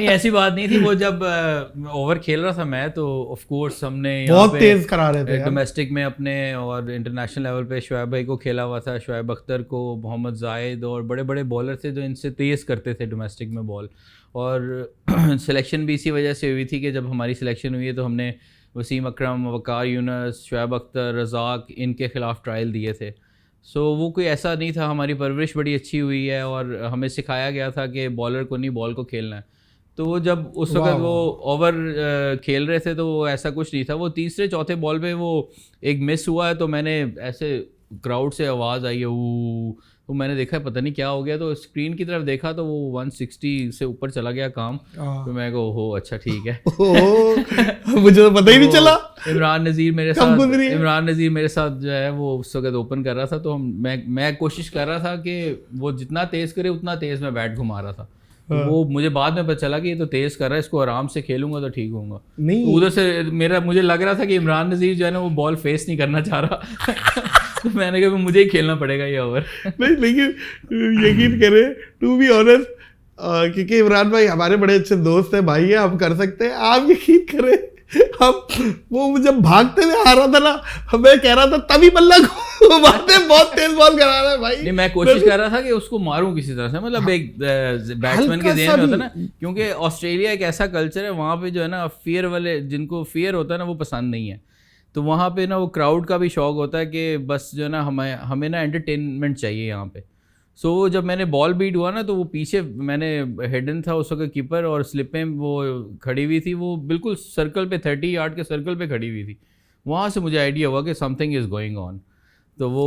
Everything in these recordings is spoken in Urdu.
نہیں ایسی بات نہیں تھی. وہ جب اوور کھیل رہا تھا میں تو آف کورس ہم نے بہت تیز کرا رہے تھے ڈومیسٹک میں اپنے اور انٹرنیشنل لیول پہ شعیب بھائی کو کھیلا ہوا تھا, شعیب اختر کو, محمد زاہد اور بڑے بڑے بالر تھے جو ان سے تیز کرتے تھے ڈومیسٹک میں بال. اور سلیکشن بھی اسی وجہ سے ہوئی تھی کہ جب ہماری سلیکشن ہوئی ہے تو ہم نے وسیم اکرم, وقار یونس, شعیب اختر, رزاق ان کے خلاف ٹرائل دیے تھے. سو وہ کوئی ایسا نہیں تھا, ہماری پرورش بڑی اچھی ہوئی ہے اور ہمیں سکھایا گیا تھا کہ بالر کو نہیں بال کو کھیلنا ہے. تو وہ جب اس وقت وہ اوور کھیل رہے تھے تو وہ ایسا کچھ نہیں تھا. وہ تیسرے چوتھے بال پہ وہ ایک مس ہوا ہے تو میں نے ایسے کراؤڈ سے آواز آئی ہے تو میں نے دیکھا پتہ نہیں کیا ہو گیا, تو اسکرین کی طرف دیکھا تو وہ 160 سے اوپر چلا گیا کام. تو میں کہا ہو اچھا ٹھیک ہے, مجھے تو پتہ ہی نہیں چلا. عمران نذیر میرے ساتھ جو ہے وہ اس وقت اوپن کر رہا تھا, تو میں کوشش کر رہا تھا کہ وہ جتنا تیز کرے اتنا تیز میں بیٹ گھما رہا تھا. وہ مجھے بعد میں پتہ چلا کہ یہ تو تیز کر رہا ہے, اس کو آرام سے کھیلوں گا تو ٹھیک ہوں گا. ادھر سے مجھے لگ رہا تھا کہ عمران نذیر جو ہے نا وہ بال فیس نہیں کرنا چاہ رہا. تو میں نے کہا مجھے ہی کھیلنا پڑے گا یہ اوور. نہیں لیکن یقین کریں ٹو بی آنیسٹ, کیونکہ عمران بھائی ہمارے بڑے اچھے دوست ہیں, بھائی ہیں, ہم کر سکتے ہیں. آپ یقین کریں وہ جب بھاگتے ہوئے آ رہا تھا نا, میں کہہ رہا تھا تبھی بلہ کو مارتے بہت تیز بال کرا رہا ہے بھائی. نہیں میں کوشش کر رہا تھا کہ اس کو ماروں کسی طرح سے, مطلب ایک بیٹسمین کے ذہن میں ہوتا ہے نا, کیونکہ آسٹریلیا ایک ایسا کلچر ہے وہاں پہ جو ہے نا فیئر والے, جن کو فیئر ہوتا ہے نا وہ پسند نہیں ہے. تو وہاں پہ نا وہ کراؤڈ کا بھی شوق ہوتا ہے کہ بس جو ہے نا ہمیں نا انٹرٹینمنٹ چاہیے یہاں پہ. سو جب میں نے بال بیٹ ہوا نا تو وہ پیچھے میں نے ہیڈن تھا اس وقت کیپر, اور سلپیں وہ کھڑی ہوئی تھی, وہ بالکل سرکل پہ 30 یارڈ کے سرکل پہ کھڑی ہوئی تھی. وہاں سے مجھے آئیڈیا ہوا کہ some thing is going on. تو وہ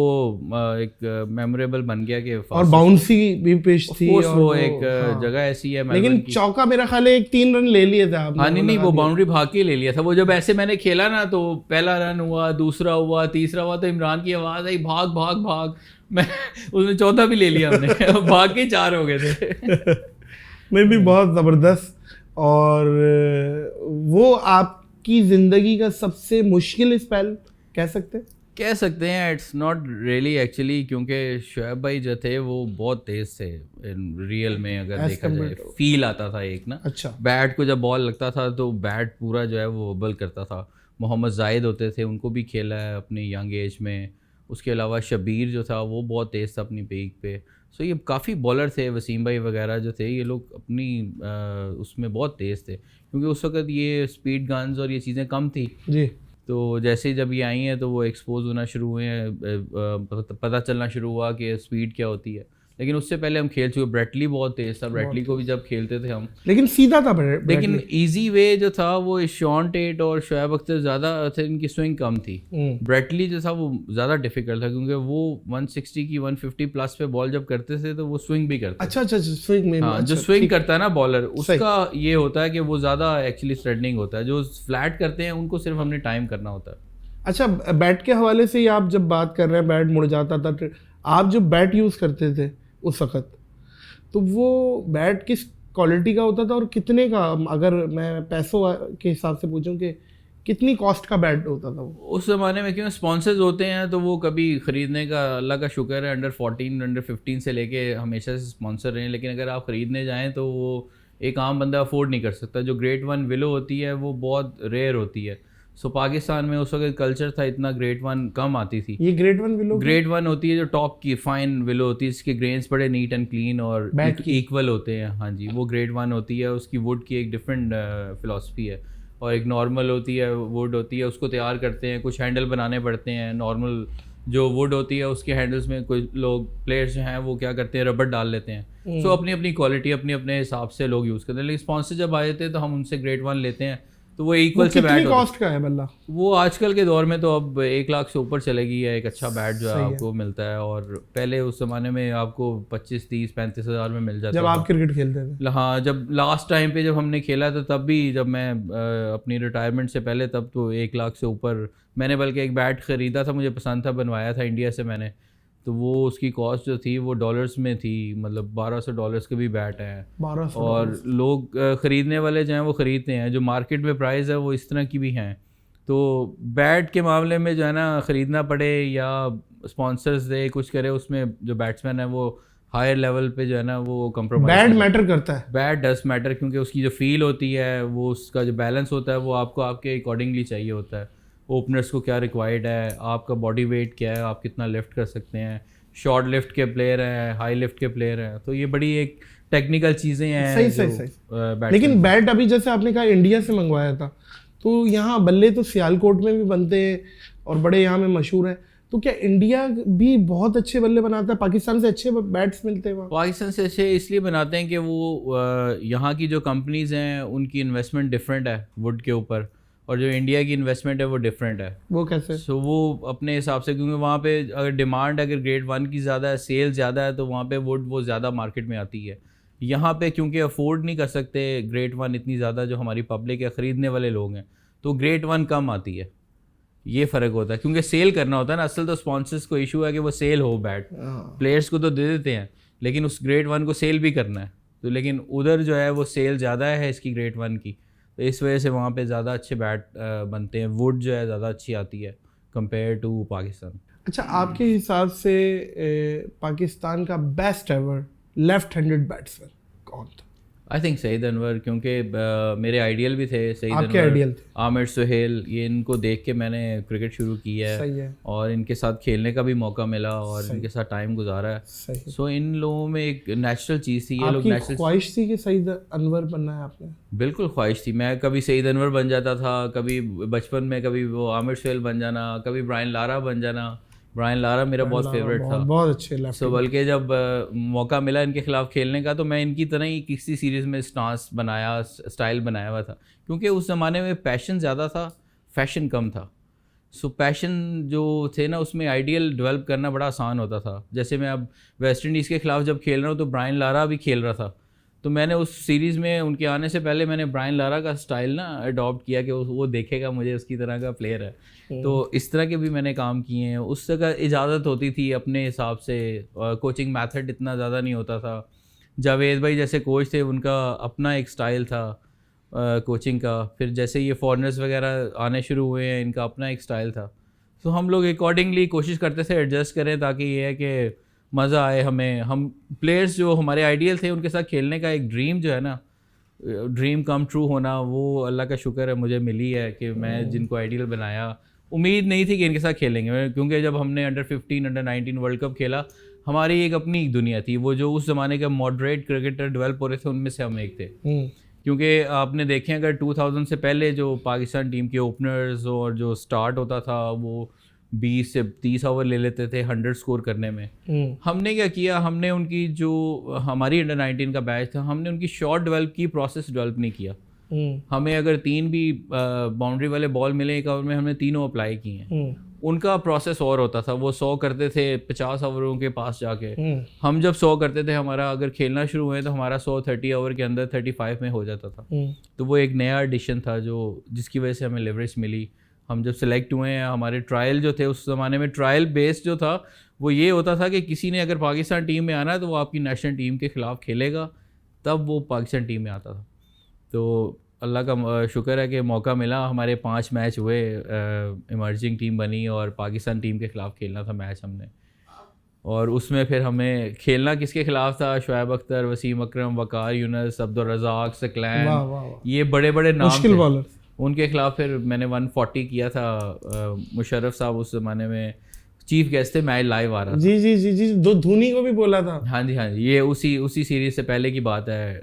ایک میموریبل بن گیا کہ اور باؤنسی بھی پیش تھی, وہ ایک جگہ ایسی ہے. لیکن چوکا میرا خیال ہے 3 رن لے لیے تھے آپ. ہاں نہیں وہ باؤنڈری بھاگ کے لے لیا تھا. وہ جب ایسے میں نے کھیلا نا تو پہلا رن ہوا, دوسرا ہوا, تیسرا ہوا, تو عمران کی آواز آئی بھاگ بھاگ بھاگ. میں اس نے چوتھا بھی لے لیا ہم نے, بھاگ کے 4 ہو گئے تھے. نہیں بہت زبردست. اور وہ آپ کی زندگی کا سب سے مشکل اسپیل کہہ سکتے ہیں. اٹس ناٹ ریئلی ایکچولی, کیونکہ شعیب بھائی جو تھے وہ بہت تیز تھے ریئل میں, اگر دیکھا جائے فیل آتا تھا ایک نا. اچھا بیٹ کو جب بال لگتا تھا تو بیٹ پورا جو ہے وہ بل کرتا تھا. محمد زاہد ہوتے تھے, ان کو بھی کھیلا ہے اپنی ینگ ایج میں. اس کے علاوہ شبیر جو تھا وہ بہت تیز تھا اپنی پیک پہ. سو یہ کافی بالر تھے, وسیم بھائی وغیرہ جو تھے, یہ لوگ اپنی اس میں بہت تیز تھے, کیونکہ اس وقت یہ اسپیڈ گنز اور یہ چیزیں کم تھی. جی تو جیسے ہی جب یہ آئی ہیں تو وہ ایکسپوز ہونا شروع ہوئے ہیں, پتہ چلنا شروع ہوا کہ اسپیڈ کیا ہوتی ہے. لیکن اس سے پہلے ہم کھیل چکے. بریٹلی بہت تیز تھا, بریٹلی کو بھی جب کھیلتے تھے ہم, لیکن سیدھا تھا. لیکن ایزی وے جو تھا وہ شان ٹیٹ اور شعیب اختر زیادہ تھے, ان کی سوئنگ کم تھی. بریٹلی جو تھا وہ زیادہ ڈیفیکلٹ تھا, کیونکہ وہ 160 کی 150 پلس پہ بال جب کرتے تھے تو وہ سوئنگ بھی کرتے. اچھا سوئنگ میں, ہاں جو سوئنگ کرتا ہے نا بالر, اس کا یہ ہوتا ہے کہ وہ زیادہ ایکچولی تھریٹنگ ہوتا ہے. جو فلیٹ کرتے ہیں ان کو صرف ہم نے ٹائم کرنا ہوتا ہے. اچھا بیٹ کے حوالے سے آپ جب بات کر رہے ہیں, بیٹ مڑ جاتا تھا, آپ جو بیٹ یوز کرتے تھے اس وقت, تو وہ بیٹ کس کوالٹی کا ہوتا تھا اور کتنے کا, اگر میں پیسوں کے حساب سے پوچھوں کہ کتنی کاسٹ کا بیٹ ہوتا تھا وہ اس زمانے میں؟ کیوں اسپانسرز ہوتے ہیں تو وہ کبھی خریدنے کا اللہ کا شکر ہے انڈر 14 انڈر 15 سے لے کے ہمیشہ سے اسپانسر رہے ہیں. لیکن اگر آپ خریدنے جائیں تو وہ ایک عام بندہ افورڈ نہیں کر سکتا. جو گریڈ 1 ولو ہوتی ہے وہ بہت ریئر ہوتی ہے. سو پاکستان میں اس وقت کلچر تھا اتنا گریڈ 1 کم آتی تھی. یہ گریڈ 1 ولو گریڈ 1 ہوتی ہے جو ٹاپ کی فائن ولو ہوتی ہے, اس کے گرینز بڑے نیٹ اینڈ کلین اور ایکول ہوتے ہیں. ہاں جی وہ گریڈ 1 ہوتی ہے. اس کی ووڈ کی ایک ڈفرینٹ فلاسفی ہے, اور ایک نارمل ہوتی ہے ووڈ ہوتی ہے, اس کو تیار کرتے ہیں, کچھ ہینڈل بنانے پڑتے ہیں. نارمل جو ووڈ ہوتی ہے اس کے ہینڈلز میں کوئی لوگ پلیئرس جو ہیں وہ کیا کرتے ہیں, ربڑ ڈال لیتے ہیں. سو اپنی اپنی کوالٹی اپنے اپنے حساب سے لوگ یوز کرتے ہیں. لیکن اسپانسر جب آ جاتے ہیں تو ہم ان سے گریڈ 1 لیتے ہیں, تو وہ ایکول سے بیٹ. کتنی کاسٹ کا ہے بلّہ وہ آج کل کے دور میں تو اب 1 لاکھ سے اوپر چلے گی ہے ایک اچھا بیٹ جو ہے آپ کو ملتا ہے. اور پہلے اس زمانے میں آپ کو 25, 30, 35 ہزار میں مل جاتا جب آپ کرکٹ کھیلتے تھے. ہاں جب لاسٹ ٹائم پہ جب ہم نے کھیلا تھا تب بھی, جب میں اپنی ریٹائرمنٹ سے پہلے, تب تو 1 لاکھ سے اوپر. میں نے بلکہ ایک بیٹ خریدا تھا, مجھے پسند تھا, بنوایا تھا انڈیا سے میں نے, تو وہ اس کی کاسٹ جو تھی وہ ڈالرز میں تھی, مطلب $1200 کے بھی بیٹ ہیں. اور لوگ خریدنے والے جو ہیں وہ خریدتے ہیں, جو مارکیٹ میں پرائز ہے وہ اس طرح کی بھی ہیں. تو بیٹ کے معاملے میں جو ہے نا خریدنا پڑے یا اسپانسرز دے کچھ کرے, اس میں جو بیٹسمین ہے وہ ہائر لیول پہ جو ہے نا وہ کمپرومائز. بیٹ میٹر کرتا ہے. بیٹ ڈز میٹر, کیونکہ اس کی جو فیل ہوتی ہے, وہ اس کا جو بیلنس ہوتا ہے, وہ آپ کو آپ کے اکارڈنگلی چاہیے ہوتا ہے. اوپنرس کو کیا ریکوائرڈ ہے, آپ کا باڈی ویٹ کیا ہے, آپ کتنا لفٹ کر سکتے ہیں, شارٹ لفٹ کے پلیئر ہیں, ہائی لفٹ کے پلیئر ہیں, تو یہ بڑی ایک ٹیکنیکل چیزیں ہیں. صحیح. لیکن بیٹ ابھی جیسے آپ نے کہا انڈیا سے منگوایا تھا, تو یہاں بلے تو سیالکوٹ میں بھی بنتے ہیں اور بڑے یہاں میں مشہور ہیں, تو کیا انڈیا بھی بہت اچھے بلے بناتا ہے؟ پاکستان سے اچھے بیٹس ملتے ہیں وہاں؟ پاکستان سے اچھے اس لیے بناتے ہیں کہ وہ یہاں کی جو کمپنیز ہیں ان کی انویسٹمنٹ ڈفرینٹ ہے ووڈ کے اوپر, اور جو انڈیا کی انویسٹمنٹ ہے وہ ڈفرینٹ ہے. وہ کیسے؟ سو وہ اپنے حساب سے, کیونکہ وہاں پہ اگر ڈیمانڈ اگر گریڈ 1 کی زیادہ ہے, سیل زیادہ ہے, تو وہاں پہ ووڈ وہ زیادہ مارکیٹ میں آتی ہے. یہاں پہ کیونکہ افورڈ نہیں کر سکتے گریڈ 1 اتنی زیادہ, جو ہماری پبلک ہے, خریدنے والے لوگ ہیں, تو گریڈ 1 کم آتی ہے. یہ فرق ہوتا ہے, کیونکہ سیل کرنا ہوتا ہے نا. اصل تو اسپانسرس کو ایشو ہے کہ وہ سیل ہو بیٹ, پلیئرس کو تو دے دیتے ہیں, لیکن اس گریڈ 1 کو سیل بھی کرنا ہے. تو لیکن ادھر جو ہے وہ سیل زیادہ ہے اس کی گریڈ 1 کی, تو اس وجہ سے وہاں پہ زیادہ اچھے بیٹ بنتے ہیں. ووڈ جو ہے زیادہ اچھی آتی ہے کمپیئر ٹو پاکستان. اچھا, آپ کے حساب سے پاکستان کا best ever left handed batsman کون تھا؟ آئی تھنک سعید انور, کیونکہ میرے آئیڈیل بھی تھے سعید انور, عامر سہیل. یہ ان کو دیکھ کے میں نے کرکٹ شروع کی ہے, اور ان کے ساتھ کھیلنے کا بھی موقع ملا, اور ان کے ساتھ ٹائم گزارا ہے. سو ان لوگوں میں ایک نیچرل چیز تھی. یہ لوگ نیچرل خواہش تھی کہ سعید انور بننا ہے آپ نے؟ بالکل خواہش تھی. میں کبھی سعید انور بن جاتا تھا, کبھی بچپن میں کبھی وہ عامر سہیل بن جانا, کبھی برائن لارا بن جانا. برائن لارا میرا بہت فیوریٹ تھا, بہت اچھے لیفٹ. سو بلکہ جب موقع ملا ان کے خلاف کھیلنے کا, تو میں ان کی طرح ہی کسی سیریز میں اسٹانس بنایا, اسٹائل بنایا ہوا تھا, کیونکہ اس زمانے میں پیشن زیادہ تھا, فیشن کم تھا. سو پیشن جو تھے نا, اس میں آئیڈیل ڈیولپ کرنا بڑا آسان ہوتا تھا. جیسے میں اب ویسٹ انڈیز کے خلاف جب کھیل رہا ہوں, تو برائن لارا بھی کھیل رہا تھا, تو میں نے اس سیریز میں ان کے آنے سے پہلے میں نے برائن لارا کا اسٹائل نا اڈاپٹ کیا, کہ وہ دیکھے گا مجھے اس کی طرح کا پلیئر ہے. تو اس طرح کے بھی میں نے کام کیے ہیں. اس جگہ اجازت ہوتی تھی اپنے حساب سے, کوچنگ میتھڈ اتنا زیادہ نہیں ہوتا تھا. جاوید بھائی جیسے کوچ تھے, ان کا اپنا ایک اسٹائل تھا کوچنگ کا. پھر جیسے یہ فارنرز وغیرہ آنے شروع ہوئے ہیں, ان کا اپنا ایک اسٹائل تھا. تو ہم لوگ اکارڈنگلی کوشش کرتے تھے ایڈجسٹ کریں, تاکہ یہ ہے کہ مزہ آئے ہمیں. ہم پلیئرس جو ہمارے آئیڈیل تھے, ان کے ساتھ کھیلنے کا ایک ڈریم جو ہے نا, ڈریم کم ٹرو ہونا, وہ اللہ کا شکر ہے مجھے ملی ہے. کہ میں جن کو آئیڈیل بنایا, امید نہیں تھی کہ ان کے ساتھ کھیلیں گے, کیونکہ جب ہم نے انڈر 15 انڈر 19 ورلڈ کپ کھیلا, ہماری ایک اپنی دنیا تھی. وہ جو اس زمانے کے ماڈریٹ کرکٹر ڈیولپ ہو رہے تھے, ان میں سے ہم ایک تھے. کیونکہ آپ نے دیکھیں اگر 2000 سے پہلے جو پاکستان ٹیم کے اوپنرز اور جو اسٹارٹ ہوتا تھا, وہ 20 سے 30 اوور لے لیتے تھے 100 اسکور کرنے میں. ہم نے کیا کیا, ہم نے ان کی جو ہماری انڈر 19 کا بیچ تھا, ہم نے ان کی شاٹ ڈیولپ کی, پروسیس ڈیولپ نہیں کیا. ہمیں اگر 3 بھی باؤنڈری والے بال ملے ایک اوور میں, ہم نے تینوں اپلائی کی ہیں. ان کا پروسیس اور ہوتا تھا, وہ 100 کرتے تھے 50 اووروں کے پاس جا کے. ہم جب 100 کرتے تھے, ہمارا اگر کھیلنا شروع ہوئے تو ہمارا 100 30 اوور کے اندر 35 میں ہو جاتا تھا. تو وہ ایک نیا ایڈیشن تھا جو جس کی وجہ سے ہمیں لیوریج ملی. ہم جب سلیکٹ ہوئے ہیں, ہمارے ٹرائل جو تھے اس زمانے میں, ٹرائل بیس جو تھا وہ یہ ہوتا تھا کہ کسی نے اگر پاکستان ٹیم میں آنا ہے تو وہ آپ کی نیشنل ٹیم کے خلاف کھیلے گا, تب وہ پاکستان ٹیم میں آتا تھا. تو اللہ کا شکر ہے کہ موقع ملا, ہمارے 5 میچ ہوئے, ایمرجنگ ٹیم بنی, اور پاکستان ٹیم کے خلاف کھیلنا تھا میچ ہم نے. اور اس میں پھر ہمیں کھیلنا کس کے خلاف تھا, شعیب اختر, وسیم اکرم, وقار یونس, عبدالرزاق, ثقلین, یہ بڑے بڑے نام تھے. ان کے خلاف پھر میں نے 140 کیا تھا. مشرف صاحب اس زمانے میں چیف گیسٹ تھے, میچ لائیو آ رہا تھا. جی, دھونی کو بھی بولا تھا. ہاں جی, یہ اسی سیریز سے پہلے کی بات ہے,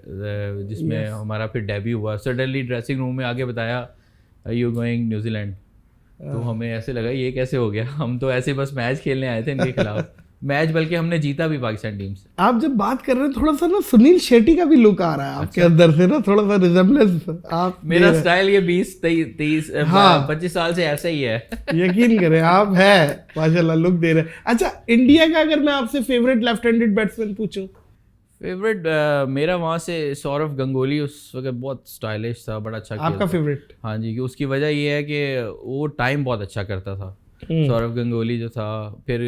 جس میں ہمارا پھر ڈیبیو ہوا. سڈنلی ڈریسنگ روم میں آگے بتایا یو گوئنگ نیوزی لینڈ. تو ہمیں ایسے لگا یہ کیسے ہو گیا, ہم تو ایسے بس میچ کھیلنے آئے تھے ان کے خلاف. میچ بلکہ ہم نے جیتا بھی پاکستان ٹیم سے. آپ جب بات کر رہے ہیں, تھوڑا سا نا سنیل شیٹی کا بھی لک آ رہا ہے آپ کے اندر سے نا, تھوڑا سا ریزمبلنس. میرا اسٹائل یہ 20-25 سال سے ایسا ہی ہے, یقین کریں آپ ہے ماشاء اللہ لک دے رہے ہیں. اچھا, انڈیا کا اگر میں آپ سے فیوریٹ لیفٹ ہینڈڈ بیٹسمین پوچھوں؟ فیوریٹ میرا وہاں سے سورو گنگولی, اس وقت بہت اسٹائلش تھا, بڑا اچھا. آپ کا فیوریٹ؟ ہاں جی, کہ اس کی وجہ یہ ہے کہ وہ ٹائم بہت اچھا کرتا تھا, سورو گنگولی جو تھا. پھر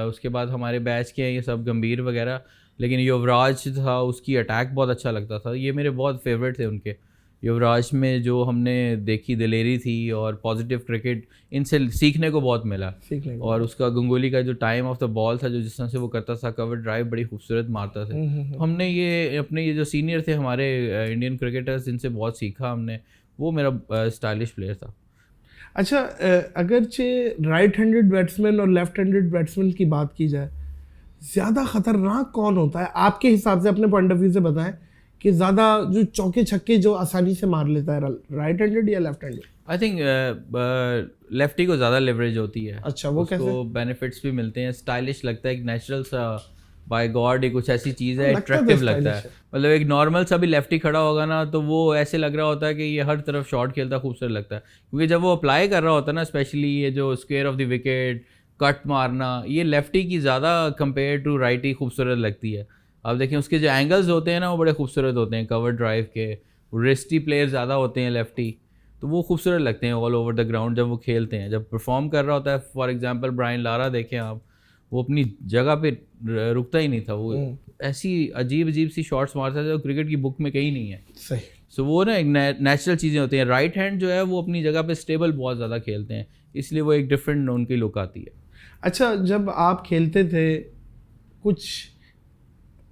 اس کے بعد ہمارے بیچ کے ہیں یہ سب گمبھیر وغیرہ, لیکن یووراج تھا, اس کی اٹیک بہت اچھا لگتا تھا. یہ میرے بہت فیوریٹ تھے ان کے. یوراج میں جو ہم نے دیکھی دلیری تھی اور پازیٹیو کرکٹ ان سے سیکھنے کو بہت ملا. اور اس کا گنگولی کا جو ٹائم آف دا بال تھا جو جس طرح سے وہ کرتا تھا, کور ڈرائیو بڑی خوبصورت مارتا تھا. ہم نے یہ اپنے یہ جو سینئر تھے ہمارے انڈین کرکٹرز ان سے بہت سیکھا ہم نے. وہ میرا اسٹائلش پلیئر تھا. اچھا, اگرچہ رائٹ ہینڈڈ بیٹسمین اور لیفٹ ہینڈڈ بیٹسمین کی بات کی جائے, زیادہ خطرناک کون ہوتا ہے آپ کے حساب سے, اپنے پوائنٹ آف ویو سے بتائیں کہ زیادہ جو چوکے چھکے جو آسانی سے مار لیتا ہے, رائٹ ہینڈڈ یا left handed? I think lefty کو زیادہ لیوریج ہوتی ہے. اچھا, وہ کیسے؟ کو بینیفٹس بھی ملتے ہیں, اسٹائلش لگتا ہے, ایک نیچرل سا بائی گاڈ ایک کچھ ایسی چیز ہے, اٹریکٹیو لگتا ہے. مطلب ایک نارمل سا بھی لیفٹی کھڑا ہوگا نا تو وہ ایسے لگ رہا ہوتا ہے کہ یہ ہر طرف شاٹ کھیلتا ہے, خوبصورت لگتا ہے. کیونکہ جب وہ اپلائی کر رہا ہوتا ہے نا, اسپیشلی یہ جو اسکوئر آف دی وکٹ, کٹ مارنا, یہ لیفٹی کی زیادہ کمپیئر ٹو رائٹی خوبصورت لگتی ہے. آپ دیکھیں اس کے جو اینگلز ہوتے ہیں نا وہ بڑے خوبصورت ہوتے ہیں, کور ڈرائیو کے. ریسٹی پلیئر زیادہ ہوتے ہیں لیفٹی, تو وہ خوبصورت لگتے ہیں آل اوور دا گراؤنڈ جب وہ کھیلتے ہیں, جب پرفارم کر رہا ہوتا ہے. فار ایگزامپل برائن لارا دیکھیں آپ, وہ اپنی جگہ پہ رکتا ہی نہیں تھا, وہ ایسی عجیب سی شاٹس مارتا تھا جو کرکٹ کی بک میں کہیں نہیں ہے. صحیح. سو وہ نا ایک نیچرل چیزیں ہوتی ہیں. رائٹ ہینڈ جو ہے وہ اپنی جگہ پہ اسٹیبل بہت زیادہ کھیلتے ہیں, اس لیے وہ ایک ڈفرینٹ ان کی لک آتی ہے. اچھا, جب آپ کھیلتے تھے کچھ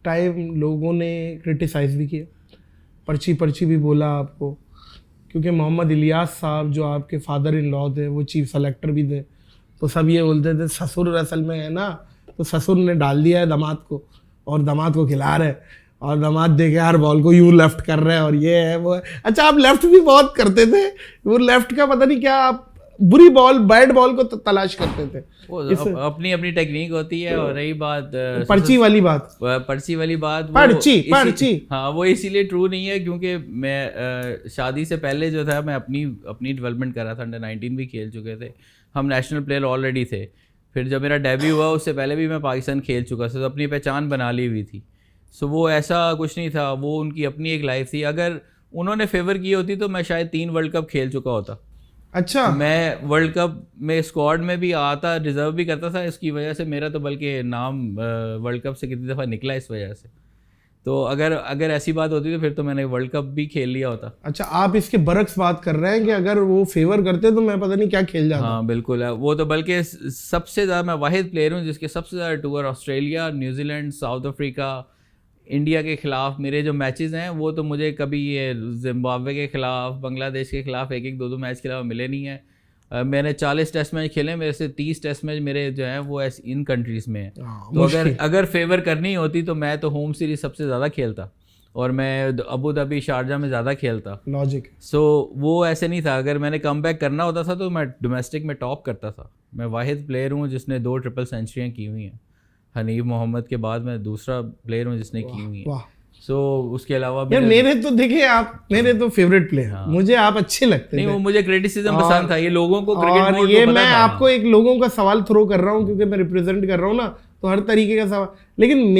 ٹائم لوگوں نے کرٹیسائز بھی کیا, پرچی بھی بولا آپ کو, کیونکہ محمد الیاس صاحب جو آپ کے فادر ان لا تھے وہ چیف سلیکٹر بھی تھے, تو سب یہ بولتے تھے سسر اصل میں ہے نا, تو سسر نے ڈال دیا ہے داماد کو اور داماد کو کھلا رہے, اور داماد دیکھے ہر بال کو یوں لیفٹ کر رہے ہیں اور یہ ہے وہ ہے. اچھا, آپ لیفٹ بھی بہت کرتے تھے, وہ لیفٹ کا پتہ نہیں کیا آپ بری بال بیڈ بال کو تلاش کرتے تھے, اپنی اپنی ٹیکنیک ہوتی ہے. اور رہی بات پرچی والی بات, پرچی ہاں وہ اسی لیے ٹرو نہیں ہے کیونکہ میں شادی سے پہلے جو تھا میں اپنی ڈیولپمنٹ کر رہا تھا. انڈر 19 بھی کھیل چکے تھے ہم, نیشنل پلیئر آلریڈی تھے. پھر جب میرا ڈیبیو ہوا اس سے پہلے بھی میں پاکستان کھیل چکا تھا, تو اپنی پہچان بنا لی ہوئی تھی. سو وہ ایسا کچھ نہیں تھا, وہ ان کی اپنی ایک لائف تھی. اگر انہوں نے فیور کی ہوتی تو میں شاید 3 ورلڈ کپ کھیل چکا ہوتا. اچھا, میں ورلڈ کپ میں اسکواڈ میں بھی آتا, ڈیزرو بھی کرتا تھا. اس کی وجہ سے میرا تو بلکہ نام ورلڈ کپ سے کتنی دفعہ نکلا اس وجہ سے. تو اگر ایسی بات ہوتی تو پھر تو میں نے ورلڈ کپ بھی کھیل لیا ہوتا. اچھا, آپ اس کے برعکس بات کر رہے ہیں کہ اگر وہ فیور کرتے تو میں پتہ نہیں کیا کھیل جاتا. ہاں بالکل ہے, وہ تو بلکہ سب سے زیادہ میں واحد پلیئر ہوں جس کے سب سے زیادہ tour Australia, New Zealand, South Africa, India کے خلاف میرے جو میچز ہیں وہ تو مجھے کبھی یہ زمبابوے کے خلاف, بنگلہ دیش کے خلاف 1-2 میچ کے علاوہ ملے نہیں ہیں. میں نے 40 ٹیسٹ میچ کھیلے, میرے سے 30 ٹیسٹ میچ میرے جو ہیں وہ ان کنٹریز میں ہیں. تو اگر فیور کرنی ہوتی تو میں تو ہوم سیریز سب سے زیادہ کھیلتا, اور میں ابو دھابی, شارجہ میں زیادہ کھیلتا. لاجک. سو وہ ایسے نہیں تھا. اگر میں نے کم بیک کرنا ہوتا تھا تو میں ڈومیسٹک میں ٹاپ کرتا تھا. میں واحد پلیئر ہوں جس نے 2 ٹرپل سینچریاں کی ہوئی ہیں. حنیف محمد کے بعد میں دوسرا پلیئر ہوں جس نے کی ہوئی ہیں. سو اس کے علاوہ میرے تو دیکھیں آپ میرے تو فیوریٹ پلیئر ہیں, مجھے آپ اچھے لگتے ہیں. نہیں, وہ مجھے کریٹیسزم پسند تھا. یہ لوگوں کو کرکٹ بورڈ, یہ میں آپ کو ایک لوگوں کا سوال تھرو کر رہا ہوں کیونکہ میں ریپرزینٹ کر رہا ہوں نا, تو ہر طریقے کا سوال. لیکن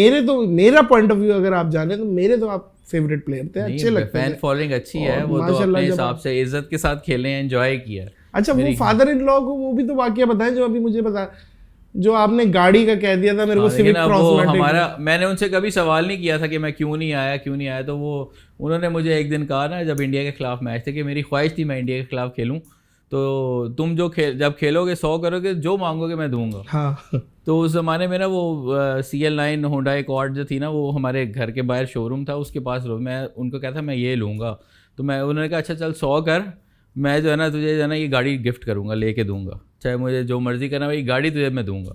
میرا پوائنٹ آف ویو اگر آپ جانیں تو میرے تو آپ فیوریٹ پلیئر تھے, اچھے لگتے ہیں. فین فالوئنگ اچھی ہے, وہ تو اپنے حساب سے عزت کے ساتھ کھیلے ہیں, انجوائے کیا. اچھا, وہ فادر ان لا کو وہ بھی تو واقعہ بتائیں جو ابھی مجھے بتا, جو آپ نے گاڑی کا کہہ دیا تھا میرے کو سیوک کراس ہمارا. میں نے ان سے کبھی سوال نہیں کیا تھا کہ میں کیوں نہیں آیا. تو وہ انہوں نے مجھے ایک دن کہا نا جب انڈیا کے خلاف میچ تھے کہ میری خواہش تھی میں انڈیا کے خلاف کھیلوں, تو تم جب کھیلو گے 100 کرو گے, جو مانگو گے میں دوں گا. ہاں. تو اس زمانے میں نا وہ CL9 ہونڈا ایکارڈ جو تھی نا, وہ ہمارے گھر کے باہر شو روم تھا, اس کے پاس میں ان کو کہتا تھا میں یہ لوں گا. تو انہوں نے کہا اچھا چل 100 کر, میں جو ہے نا تجھے جو ہے نا یہ گاڑی گفٹ کروں گا, لے کے دوں گا, چاہے مجھے جو مرضی کرنا یہ گاڑی تجھے میں دوں گا.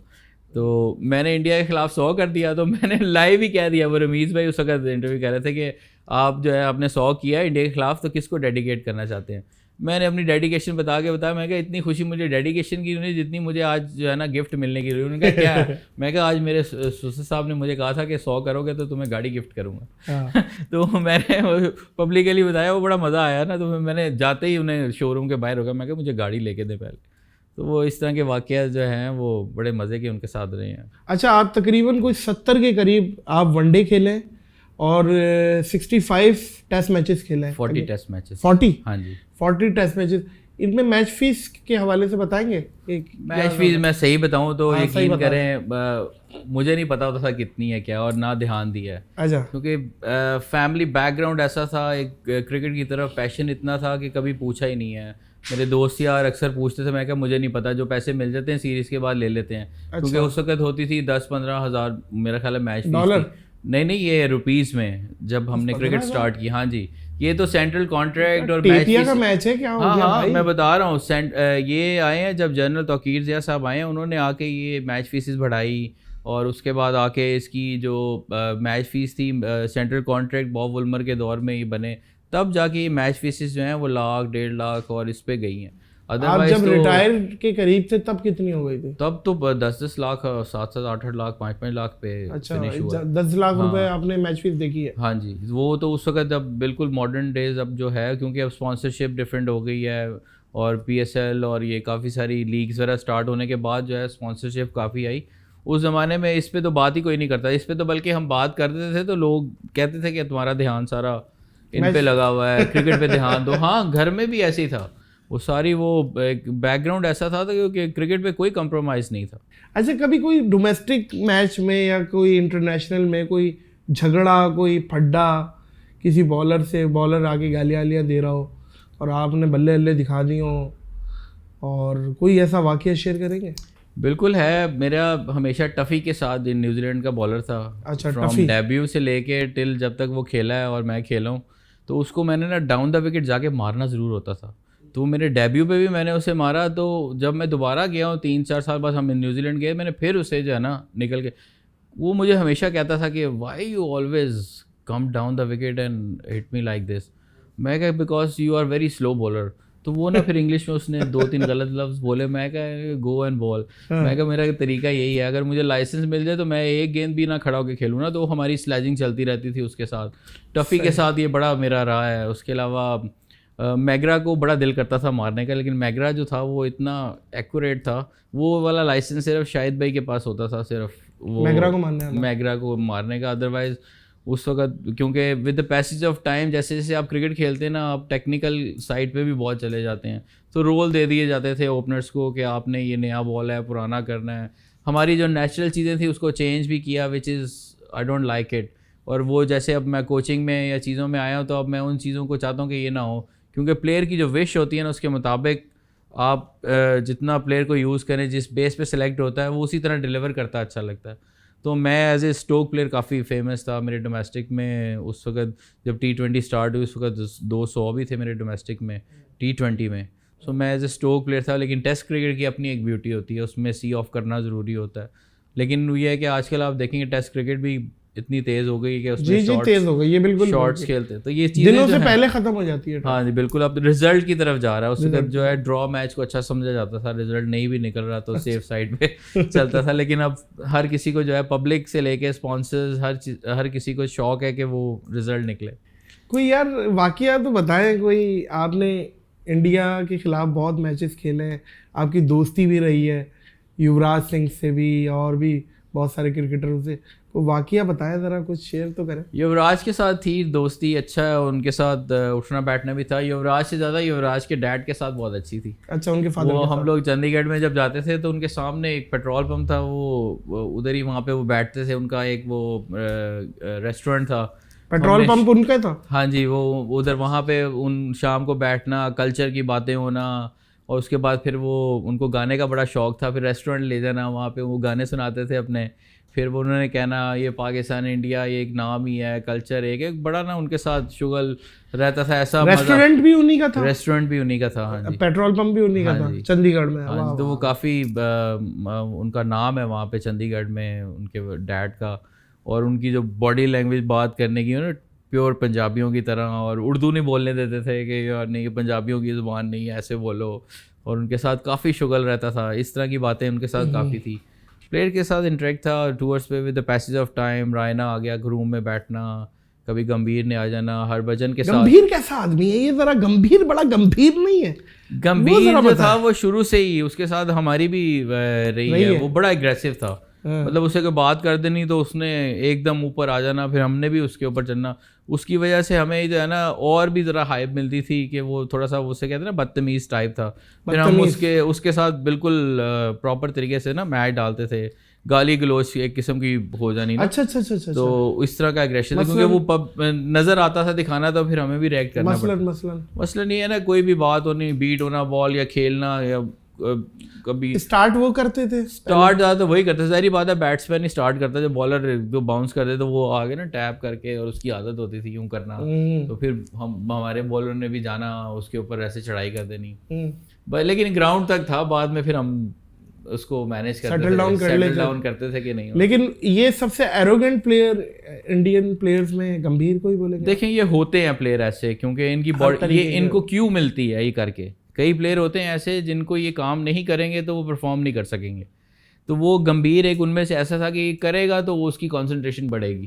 تو میں نے انڈیا کے خلاف 100 کر دیا. تو میں نے لائیو ہی کہہ دیا, وہ رمیز بھائی اس وقت انٹرویو کر رہے تھے کہ آپ جو ہے آپ نے 100 کیا انڈیا کے خلاف, تو کس کو ڈیڈیکیٹ کرنا چاہتے ہیں. میں نے اپنی ڈیڈیکیشن بتایا, میں کہا اتنی خوشی مجھے ڈیڈیکیشن کی نہیں جتنی مجھے آج جو ہے نا گفٹ ملنے کی. انہوں نے کہا کیا ہے, میں کہا آج میرے سسر صاحب نے مجھے کہا تھا کہ 100 کرو گے تو تمہیں گاڑی گفٹ کروں گا. تو میں نے پبلکلی بتایا, وہ بڑا مزہ آیا نا. تو میں نے جاتے ہی انہیں شو روم کے باہر ہو گیا, میں کہا مجھے گاڑی لے کے دے پہلے. تو وہ اس طرح کے واقعات جو ہیں وہ بڑے مزے کے ان کے ساتھ رہے ہیں. اچھا, آپ تقریباً کوئی 70 کے قریب آپ ون ڈے کھیلیں اور 65 ٹیسٹ میچز کھیلے ہیں. 40 ٹیسٹ میچز. 40 ہاں جی 40 ٹیسٹ میچز. ان میں میچ فیس کے حوالے سے بتائیں گے؟ میچ فیس میں صحیح بتاؤں تو یقین کریں مجھے نہیں پتا ہوتا تھا کتنی ہے کیا، اور نہ دھیان دیا ہے. اچھا. کیونکہ فیملی بیک گراؤنڈ ایسا تھا، ایک کرکٹ کی طرف پیشن اتنا تھا کہ کبھی پوچھا ہی نہیں ہے. میرے دوست یار اکثر پوچھتے تھے، میں کہا مجھے نہیں پتا، جو پیسے مل جاتے ہیں سیریز کے بعد لے لیتے ہیں. کیونکہ اس وقت ہوتی تھی 10-15 ہزار میرا خیال ہے میچ فیس. نہیں یہ روپیز میں جب ہم نے کرکٹ اسٹارٹ کی. ہاں جی، یہ تو سینٹرل کانٹریکٹ اور میچ ہے کیا؟ ہاں میں بتا رہا ہوں. یہ آئے ہیں جب جنرل توقیر ضیاء صاحب آئے ہیں، انہوں نے آ کے یہ میچ فیسز بڑھائی، اور اس کے بعد آ کے اس کی جو میچ فیس تھی سینٹرل کانٹریکٹ باب وولمر کے دور میں یہ بنے، تب جا کے یہ میچ فیسز جو ہیں وہ 1,00,000 1.5 لاکھ اور اس پہ گئی ہیں. آپ جب ریٹائر کے قریب تھے تب کتنی ہو گئی تھی؟ تب تو 10-10 لاکھ 7-7 8-8 لاکھ 5-5 لاکھ پہ فنش ہوا. 10 لاکھ روپے آپ نے میچ فیس دیکھی ہے؟ ہاں جی، وہ تو اس وقت اب بالکل ماڈرن ڈیز اب جو ہے، کیونکہ اب اسپانسرشپ ڈفرینٹ ہو گئی ہے، اور PSL اور یہ کافی ساری لیگز وغیرہ اسٹارٹ ہونے کے بعد جو ہے اسپانسرشپ کافی آئی. اس زمانے میں اس پہ تو بات ہی کوئی نہیں کرتا. اس پہ تو بلکہ ہم بات کرتے تھے تو لوگ کہتے تھے کہ تمہارا دھیان سارا ان پہ لگا ہوا ہے، کرکٹ پہ دھیان دو. ہاں گھر میں بھی ایسے ہی تھا، وہ ساری وہ بیک گراؤنڈ ایسا تھا کہ کرکٹ پہ کوئی کمپرومائز نہیں تھا. اچھا، کبھی کوئی ڈومیسٹک میچ میں یا کوئی انٹرنیشنل میں کوئی جھگڑا، کوئی پھڈا کسی بالر سے، بالر آگے گالیاں دے رہا ہو اور آپ نے بلے بلے دکھا دی ہوں، اور کوئی ایسا واقعہ شیئر کریں گے؟ بالکل ہے. میرا ہمیشہ ٹفی کے ساتھ نیوزی لینڈ کا بالر تھا. اچھا، فرام ڈیبیو سے لے کے ٹل جب تک وہ کھیلا ہے اور میں کھیلا ہوں، تو اس کو میں نے نا ڈاؤن دا وکٹ جا کے مارنا ضرور ہوتا تھا. تو میرے ڈیبیو پہ بھی میں نے اسے مارا. تو جب میں دوبارہ گیا ہوں 3-4 سال بعد ہم نیوزی لینڈ گئے، میں نے پھر اسے جو ہے نا نکل کے، وہ مجھے ہمیشہ کہتا تھا کہ why you always come down the wicket and hit me like this. میں کہا because you are very slow bowler. تو وہ نا پھر انگلش میں اس نے 2-3 غلط لفظ بولے. میں کہا گو اینڈ بال. میں کہا میرا طریقہ یہی ہے، اگر مجھے لائسنس مل جائے تو میں ایک گیند بھی نہ کھڑا ہو کے کھیلوں نا. تو ہماری سلیجنگ چلتی رہتی تھی اس کے ساتھ. ٹفی کے ساتھ یہ بڑا میرا رہا ہے. اس کے علاوہ میگرا کو بڑا دل کرتا تھا مارنے کا، لیکن میگرا جو تھا وہ اتنا ایکوریٹ تھا. وہ والا لائسنس صرف شاہد بھائی کے پاس ہوتا تھا، صرف وہ میگرا کو مارنے کا. ادروائز اس وقت کیونکہ with the passage of time جیسے جیسے آپ کرکٹ کھیلتے ہیں نا، آپ ٹیکنیکل سائڈ پہ بھی بہت چلے جاتے ہیں. تو رول دے دیے جاتے تھے اوپنرس کو کہ آپ نے یہ نیا بال ہے پرانا کرنا ہے. ہماری جو نیچرل چیزیں تھیں اس کو چینج بھی کیا، وچ از آئی ڈونٹ لائک اٹ. اور وہ جیسے اب میں کوچنگ میں یا چیزوں میں آیا ہوں تو اب میں ان چیزوں کو چاہتا ہوں کہ یہ نہ ہو، کیونکہ پلیئر کی جو وش ہوتی ہے نا اس کے مطابق آپ جتنا پلیئر کو یوز کریں، جس بیس پہ سلیکٹ ہوتا ہے وہ اسی طرح ڈیلیور کرتا اچھا لگتا ہے. تو میں ایز اے اسٹوک پلیئر کافی فیمس تھا میرے ڈومیسٹک میں. اس وقت جب T20 اسٹارٹ ہوئی اس وقت 200 بھی تھے میرے ڈومیسٹک میں T20 میں. سو میں ایز اے اسٹوک پلیئر تھا. لیکن ٹیسٹ کرکٹ کی اپنی ایک بیوٹی ہوتی ہے، اس میں سی آف کرنا ضروری ہوتا ہے. لیکن یہ ہے کہ آج کل آپ دیکھیں گے ٹیسٹ کرکٹ بھی اتنی تیز ہو گئی کہ اس میں تیز ہو گئی، یہ بالکل شارٹس کھیلتے ہیں. تو یہ چیزیں دنوں سے پہلے ختم ہو جاتی ہے. ہاں جی بالکل. اب رزلٹ کی طرف جا رہا ہے. اس وقت جو ہے ڈرا میچ کو اچھا سمجھا جاتا تھا، رزلٹ نہیں بھی نکل رہا تو سیف سائڈ پہ چلتا تھا. لیکن اب ہر کسی کو جو ہے پبلک سے لے کے اسپانسرز ہر کسی کو شوق ہے کہ وہ رزلٹ نکلے. کوئی یار واقعہ تو بتائیں. کوئی آپ نے انڈیا کے خلاف بہت میچز کھیلے ہیں، آپ کی دوستی بھی رہی ہے یوراج سنگھ سے بھی اور بھی بہت سارے کرکٹروں سے. کوئی واقعہ بتائیں ذرا، کچھ شیئر تو کریں. یوراج کے ساتھ تھی دوستی، اچھا ہے. ان کے ساتھ اٹھنا بیٹھنا بھی تھا. یوراج سے زیادہ یوراج کے ڈیڈ کے ساتھ بہت اچھی تھی. اچھا، ان کے فادر. وہ ہم لوگ چندی گڑھ میں جب جاتے تھے تو ان کے سامنے ایک پیٹرول پمپ تھا، وہ ادھر ہی وہاں پہ وہ بیٹھتے تھے. ان کا ایک وہ ریسٹورینٹ تھا. پیٹرول پمپ ان کا تھا؟ ہاں جی. وہ ادھر وہاں پہ ان شام کو بیٹھنا، کلچر کی باتیں ہونا، اور اس کے بعد پھر وہ ان کو گانے کا بڑا شوق تھا. پھر ریسٹورینٹ لے جانا، وہاں پہ وہ گانے سناتے تھے اپنے. پھر وہ انہوں نے کہنا یہ پاکستان انڈیا یہ ایک نام ہی ہے، کلچر ایک بڑا نا ان کے ساتھ شغل رہتا تھا. ایسا ریسٹورینٹ بھی انہی کا تھا؟ ریسٹورینٹ بھی انہی کا تھا. ہاں جی. پیٹرول پمپ بھی انہی کا تھا چندی گڑھ میں. تو وہ کافی ان کا نام ہے وہاں پہ چندی گڑھ میں ان کے ڈیڈ کا. اور ان کی جو باڈی لینگویج بات کرنے کی نا پیور پنجابیوں کی طرح، اور اردو نہیں بولنے دیتے تھے کہ یار نہیں یہ پنجابیوں کی زبان نہیں ہے ایسے بولو. اور ان کے ساتھ کافی شغل رہتا تھا. اس طرح کی باتیں ان کے ساتھ کافی تھی. پلیئر کے ساتھ انٹریکٹ تھا ٹورس پہ with the passage of time. Raina آ گیا روم میں بیٹھنا، کبھی گمبھیر نے آ جانا، ہربھجن کے ساتھ. گمبھیر کیسا آدمی ہے یہ؟ ذرا گمبھیر بڑا گمبھیر نہیں ہے؟ گمبھیر جو تھا وہ شروع سے ہی اس کے ساتھ ہماری بھی رہی ہے. وہ بڑا اگریسو تھا. مطلب اسے کوئی بات کر دینی تو اس نے ایک دم اوپر آ جانا, پھر ہم نے بھی اس کے اوپر چلنا. اس کی وجہ سے ہمیں جو ہے نا اور بھی ذرا ہائپ ملتی تھی کہ وہ تھوڑا سا اسے کہتے ہیں نا بدتمیز ٹائپ تھا. پھر ہم اس کے ساتھ بالکل پراپر طریقے سے نا میچ ڈالتے تھے, گالی گلوچ ایک قسم کی ہو جانی نا. اچھا اچھا اچھا. تو اس طرح کا ایگریشن ہے کیونکہ وہ نظر آتا تھا دکھانا, تو پھر ہمیں بھی ریئیکٹ کرنا پڑتا. مثلاً یہ ہے نا کوئی بھی بات ہونی, بیٹ ہونا بال یا کھیلنا, یا کبھی اسٹارٹ وہ کرتے تھے, اسٹارٹ زیادہ تو وہی کرتے. ظاہری بات ہے بیٹس مین ہی اسٹارٹ کرتا ہے, جب بالر جو باؤنس کرتے تو وہ آگے نا ٹیپ کر کے, اور اس کی عادت ہوتی تھی یوں کرنا, تو پھر ہمارے بالر نے بھی جانا اس کے اوپر ایسے چڑھائی کر دینی. لیکن گراؤنڈ تک تھا, بعد میں پھر ہم اس کو مینیج سیٹل ڈاؤن کرتے تھے کہ نہیں. لیکن یہ سب سے ایروگنٹ پلیئر انڈین پلیئرز میں گمبھیر کو ہی بولیں گے. دیکھیں یہ ہوتے ہیں پلیئر ایسے, کیونکہ ان کی باڈی یہ ان کو کیوں ملتی ہے یہ کر کے. کئی پلیئر ہوتے ہیں ایسے جن کو یہ کام نہیں کریں گے تو وہ پرفارم نہیں کر سکیں گے. تو وہ گمبھیر ایک ان میں سے ایسا تھا کہ یہ کرے گا تو وہ اس کی کانسنٹریشن بڑھے گی.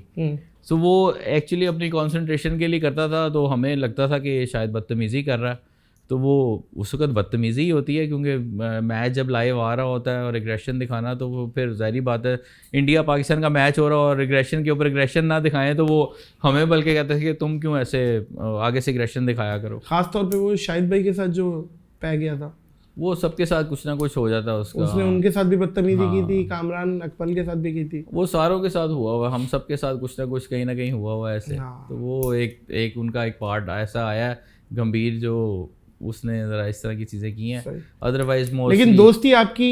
سو وہ ایکچولی اپنی کانسنٹریشن کے لیے کرتا تھا, تو ہمیں لگتا تھا کہ یہ شاید بدتمیزی کر رہا ہے. تو وہ اس وقت بدتمیزی ہی ہوتی ہے, کیونککہ میچ جب لائیو آ رہا ہوتا ہے اور ایگریشن دکھانا, تو وہ پھر ظاہری بات ہے انڈیا پاکستان کا میچ ہو رہا اور ایگریشن کے اوپر ایگریشن نہ دکھائیں تو وہ ہمیں بلکہ کہتے ہیں کہ تم کیوں ایسے آگے سے ایگریشن دکھایا کرو. خاص طور پہ وہ شاہد بھائی کے ساتھ جو پہ گیا تھا, وہ سب کے ساتھ کچھ نہ کچھ ہو جاتا ہے اس کا. اس نے ان کے ساتھ بھی بدتمیزی کی تھی, کامران اکمل کے ساتھ بھی کی تھی, وہ ساروں کے ساتھ ہوا ہوا, ہم سب کے ساتھ کچھ نہ کچھ کہیں نہ کہیں ہوا ہوا ایسے. تو وہ ایک ان کا ایک پارٹ ایسا آیا گمبھیر, جو اس نے ذرا اس طرح کی چیزیں کی ہیں. ادروائز لیکن دوستی آپ کی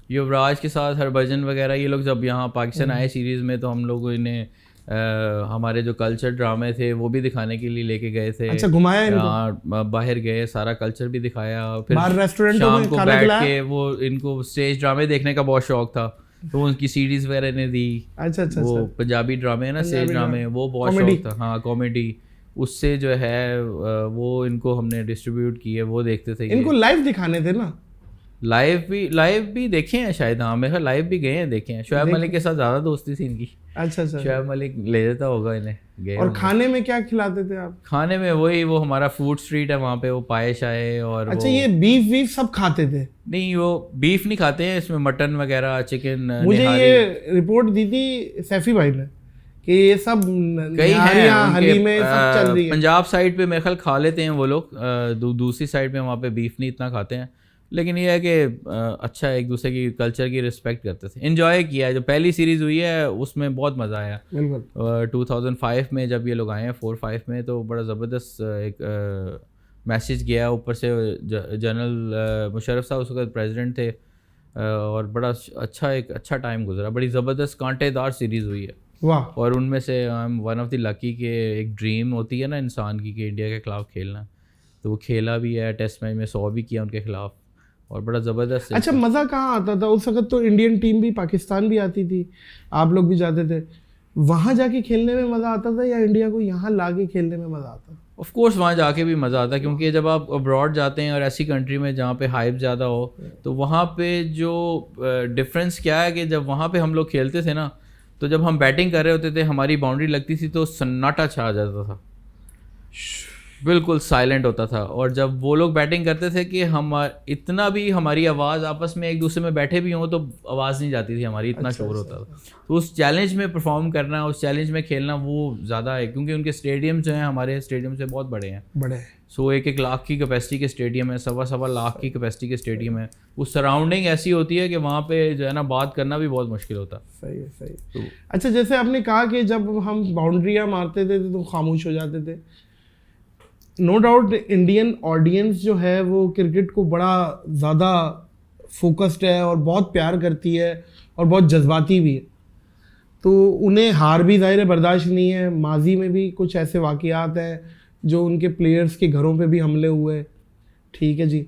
یوراج کے ساتھ, ہربھجن وغیرہ, یہ لوگ جب یہاں پاکستان آئے سیریز میں, تو ہم لوگوں نے ہمارے جو کلچر ڈرامے تھے وہ بھی دکھانے کے لیے لے کے گئے تھے. اچھا, گھمایا باہر گئے, سارا کلچر بھی دکھایا. پھر ریسٹورینٹوں شام کو بیٹھ کے وہ ان کو اسٹیج ڈرامے دیکھنے کا بہت شوق تھا, تو ان کی سیریز وغیرہ نے دی. اچھا, وہ پنجابی ڈرامے نا, اسٹیج ڈرامے, وہ بہت شوق تھا. ہاں کامیڈی, اس سے جو ہے وہ ان کو ہم نے ڈسٹریبیوٹ کیے, وہ دیکھتے تھے. ان کو لائیو دکھانے تھے نا, لائیو بھی دیکھے ہیں شاید. ہاں میرے لائیو بھی گئے ہیں, دیکھے ہیں. شعیب ملک کے ساتھ زیادہ دوستی تھی ان کی. اچھا, شعیب ملک لے دیتا ہوگا انہیں. گئے. اور کھانے میں کیا کھلاتے تھے آپ؟ کھانے میں وہی وہ ہمارا فوڈ اسٹریٹ ہے وہاں پہ, وہ پائے شائے اور. اچھا, یہ بیف سب کھاتے تھے؟ نہیں, وہ بیف نہیں کھاتے ہیں, اس میں مٹن وغیرہ, چکن. مجھے یہ رپورٹ دی تھی سیفی بھائی نے کہ یہ سب کئی ہیں پنجاب سائڈ پہ میرے خیال کھا لیتے ہیں وہ لوگ, دوسری سائڈ پہ وہاں پہ بیف نہیں اتنا کھاتے ہیں. لیکن یہ ہے کہ اچھا ایک دوسرے کی کلچر کی رسپیکٹ کرتے تھے. انجوائے کیا, جو پہلی سیریز ہوئی ہے اس میں بہت مزہ آیا. 2005 میں جب یہ لوگ آئے ہیں 4-5 میں, تو بڑا زبردست ایک میسیج گیا. اوپر سے جنرل مشرف صاحب اس وقت پریزیڈنٹ تھے, اور بڑا اچھا ٹائم گزرا. بڑی زبردست کانٹے دار سیریز ہوئی ہے. اور ان میں سے I am one of the lucky کہ ایک ڈریم ہوتی ہے نا انسان کی کہ انڈیا کے خلاف کھیلنا, تو وہ کھیلا بھی ہے. ٹیسٹ میچ میں 100 بھی کیا ان کے خلاف, اور بڑا زبردست. اچھا, مزہ کہاں آتا تھا اس وقت؟ تو انڈین ٹیم بھی پاکستان بھی آتی تھی, آپ لوگ بھی جاتے تھے. وہاں جا کے کھیلنے میں مزہ آتا تھا یا انڈیا کو یہاں لا کے کھیلنے میں مزہ آتا؟ آف کورس وہاں جا کے بھی مزہ آتا ہے, کیونکہ جب آپ ابراڈ جاتے ہیں اور ایسی کنٹری میں جہاں پہ ہائپ زیادہ ہو, تو وہاں پہ جو ڈفرینس کیا ہے کہ جب وہاں پہ ہم لوگ کھیلتے تھے نا, تو جب ہم بیٹنگ کر رہے ہوتے تھے, ہماری باؤنڈری لگتی تھی تو سناٹا چھا جاتا تھا, بالکل سائلنٹ ہوتا تھا. اور جب وہ لوگ بیٹنگ کرتے تھے کہ ہم اتنا بھی ہماری آواز آپس میں ایک دوسرے میں بیٹھے بھی ہوں تو آواز نہیں جاتی تھی ہماری, اتنا شور ہوتا تھا. تو اس چیلنج میں پرفارم کرنا, اس چیلنج میں کھیلنا وہ زیادہ ہے, کیونکہ ان کے اسٹیڈیم جو ہیں ہمارے اسٹیڈیم سے بہت بڑے ہیں. سو 1 لاکھ کی کیپیسٹی کے اسٹیڈیم ہے, 1.25 لاکھ کی کیپیسٹی کے اسٹیڈیم ہے. اس سراؤنڈنگ ایسی ہوتی ہے کہ وہاں پہ جو ہے نا بات کرنا بھی بہت مشکل ہوتا. صحیح ہے, صحیح. اچھا, جیسے آپ نے کہا کہ جب ہم باؤنڈریاں مارتے تھے تو خاموش ہو جاتے تھے. نو ڈاؤٹ انڈین آڈینس جو ہے وہ کرکٹ کو بڑا زیادہ فوکسڈ ہے اور بہت پیار کرتی ہے اور بہت جذباتی بھی ہے, تو انہیں ہار بھی ظاہر برداشت نہیں ہے. ماضی میں بھی کچھ ایسے واقعات ہیں جو ان کے پلیئرز کے گھروں پہ بھی حملے ہوئے. ٹھیک ہے جی.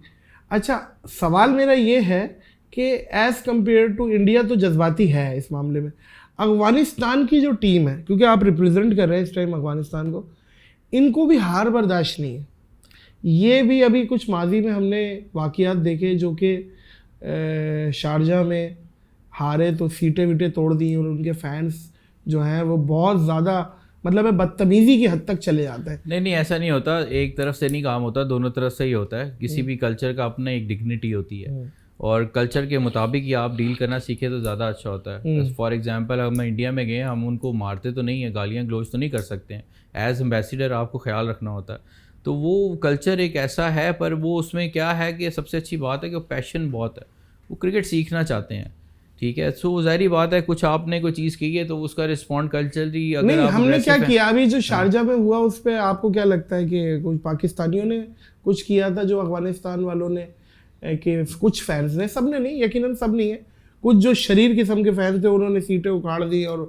اچھا, سوال میرا یہ ہے کہ ایز کمپیئر ٹو انڈیا تو جذباتی ہے اس معاملے میں. افغانستان کی جو ٹیم ہے, کیونکہ آپ ریپرزینٹ کر رہے ہیں اس ٹائم افغانستان کو, ان کو بھی ہار برداشت نہیں ہے. یہ بھی ابھی کچھ ماضی میں ہم نے واقعات دیکھے جو کہ شارجہ میں ہارے تو سیٹیں ویٹیں توڑ دی, اور ان کے فینس جو ہیں وہ بہت زیادہ مطلب ہے بدتمیزی کی حد تک چلے جاتا ہے. نہیں ایسا نہیں ہوتا, ایک طرف سے نہیں کام ہوتا, دونوں طرف سے ہی ہوتا ہے. کسی بھی کلچر کا اپنا ایک ڈگنیٹی ہوتی ہے, اور کلچر کے مطابق ہی آپ ڈیل کرنا سیکھیں تو زیادہ اچھا ہوتا ہے. فار ایگزامپل ہم انڈیا میں گئے, ہم ان کو مارتے تو نہیں ہیں, گالیاں گلوچ تو نہیں کر سکتے ہیں, ایز امبیسیڈر آپ کو خیال رکھنا ہوتا ہے. تو وہ کلچر ایک ایسا ہے, پر وہ اس میں کیا ہے کہ سب سے اچھی بات ہے کہ وہ پیشن بہت ہے, وہ کرکٹ سیکھنا چاہتے ہیں. ٹھیک ہے, سو ظاہری بات ہے کچھ آپ نے کوئی چیز کی ہے تو اس کا رسپونڈ کلچرلی نہیں, ہم نے کیا کیا ابھی جو شارجہ میں ہوا اس پہ آپ کو کیا لگتا ہے کہ کچھ پاکستانیوں نے کچھ کیا تھا جو افغانستان والوں نے, کہ کچھ فینس نے, سب نے نہیں, یقیناً سب نہیں ہے, کچھ جو شریر قسم کے فینس تھے انہوں نے سیٹیں اکھاڑ دی اور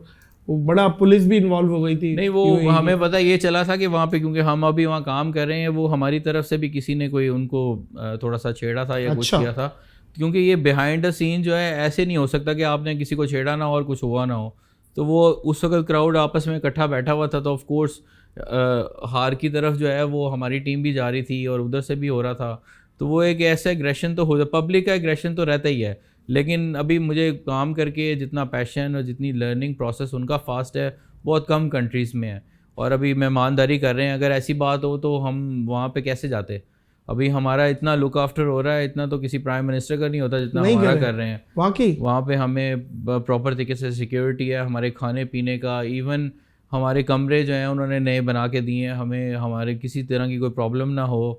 بڑا پولیس بھی انوالو ہو گئی تھی. نہیں, وہ ہمیں پتہ یہ چلا تھا کہ وہاں پہ کیونکہ ہم ابھی وہاں کام کر رہے ہیں, وہ ہماری طرف سے بھی کسی نے کوئی ان کو تھوڑا سا چھیڑا تھا یا کچھ کیا تھا, کیونکہ یہ بیہائنڈ دا سین جو ہے ایسے نہیں ہو سکتا کہ آپ نے کسی کو چھیڑا نہ ہو اور کچھ ہوا نہ ہو. تو وہ اس وقت کراؤڈ آپس میں اکٹھا بیٹھا ہوا تھا, تو آف کورس ہار کی طرف جو ہے وہ ہماری ٹیم بھی جا رہی تھی اور ادھر سے بھی ہو رہا تھا. تو وہ ایک ایسا ایگریشن تو ہو, پبلک کا ایگریشن تو رہتا ہی ہے, لیکن ابھی مجھے کام کر کے جتنا پیشن اور جتنی لرننگ پروسیس ان کا فاسٹ ہے بہت کم کنٹریز میں ہے. اور ابھی مہمانداری کر رہے ہیں, اگر ایسی بات ہو تو ہم وہاں پہ کیسے جاتے. ابھی ہمارا اتنا لک آفٹر ہو رہا ہے, اتنا تو کسی پرائم منسٹر کا نہیں ہوتا جتنا ہمارا کر رہے ہیں. واقعی وہاں پہ ہمیں پراپر طریقے سے سیکیورٹی ہے, ہمارے کھانے پینے کا, ایون ہمارے کمرے جو ہیں انہوں نے نئے بنا کے دیے ہیں ہمیں, ہمارے کسی طرح کی کوئی پرابلم نہ ہو.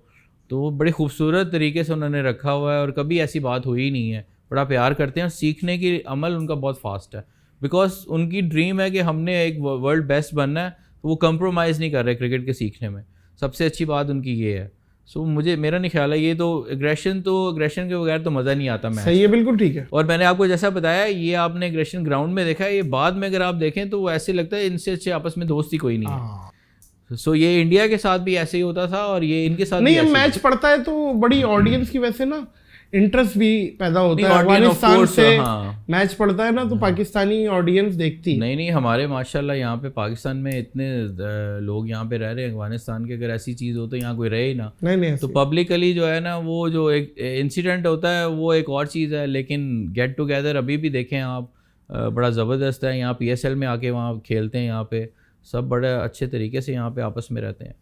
تو وہ بڑی خوبصورت طریقے سے انہوں نے رکھا ہوا ہے, اور کبھی ایسی بات ہوئی نہیں ہے. بڑا پیار کرتے ہیں, اور سیکھنے کی عمل ان کا بہت فاسٹ ہے, بیکاز ان کی ڈریم ہے کہ ہم نے ایک ورلڈ بیسٹ بننا ہے, تو وہ کمپرومائز نہیں کر رہے کرکٹ کے سیکھنے میں. سب سے اچھی بات ان کی یہ ہے. سو میرا نہیں خیال ہے یہ تو اگریشن کے بغیر تو مزہ نہیں آتا میچ. صحیح ہے, بالکل ٹھیک ہے. اور میں نے آپ کو جیسا بتایا, یہ آپ نے اگریشن گراؤنڈ میں دیکھا ہے, یہ بعد میں اگر آپ دیکھیں تو وہ ایسے لگتا ہے ان سے اچھے آپس میں دوستی کوئی نہیں ہے. سو یہ انڈیا کے ساتھ بھی ایسے ہی ہوتا تھا, اور یہ ان کے ساتھ نہیں, میچ پڑتا ہے تو بڑی آڈینس کی وجہ سے نا انٹرسٹ بھی پیدا ہوتا ہے. افغانستان سے میچ پڑتا ہے نا تو پاکستانی آڈینس دیکھتی. نہیں, ہمارے ماشاءاللہ یہاں پہ پاکستان میں اتنے لوگ یہاں پہ رہ رہے ہیں افغانستان کے, اگر ایسی چیز ہو تو یہاں کوئی رہے ہی نا. تو پبلکلی جو ہے نا وہ جو ایک انسیڈنٹ ہوتا ہے وہ ایک اور چیز ہے, لیکن گیٹ ٹوگیدر ابھی بھی دیکھیں آپ بڑا زبردست ہے. یہاں PSL میں آ کے وہاں کھیلتے ہیں, یہاں پہ سب بڑے اچھے طریقے سے یہاں پہ آپس میں رہتے ہیں.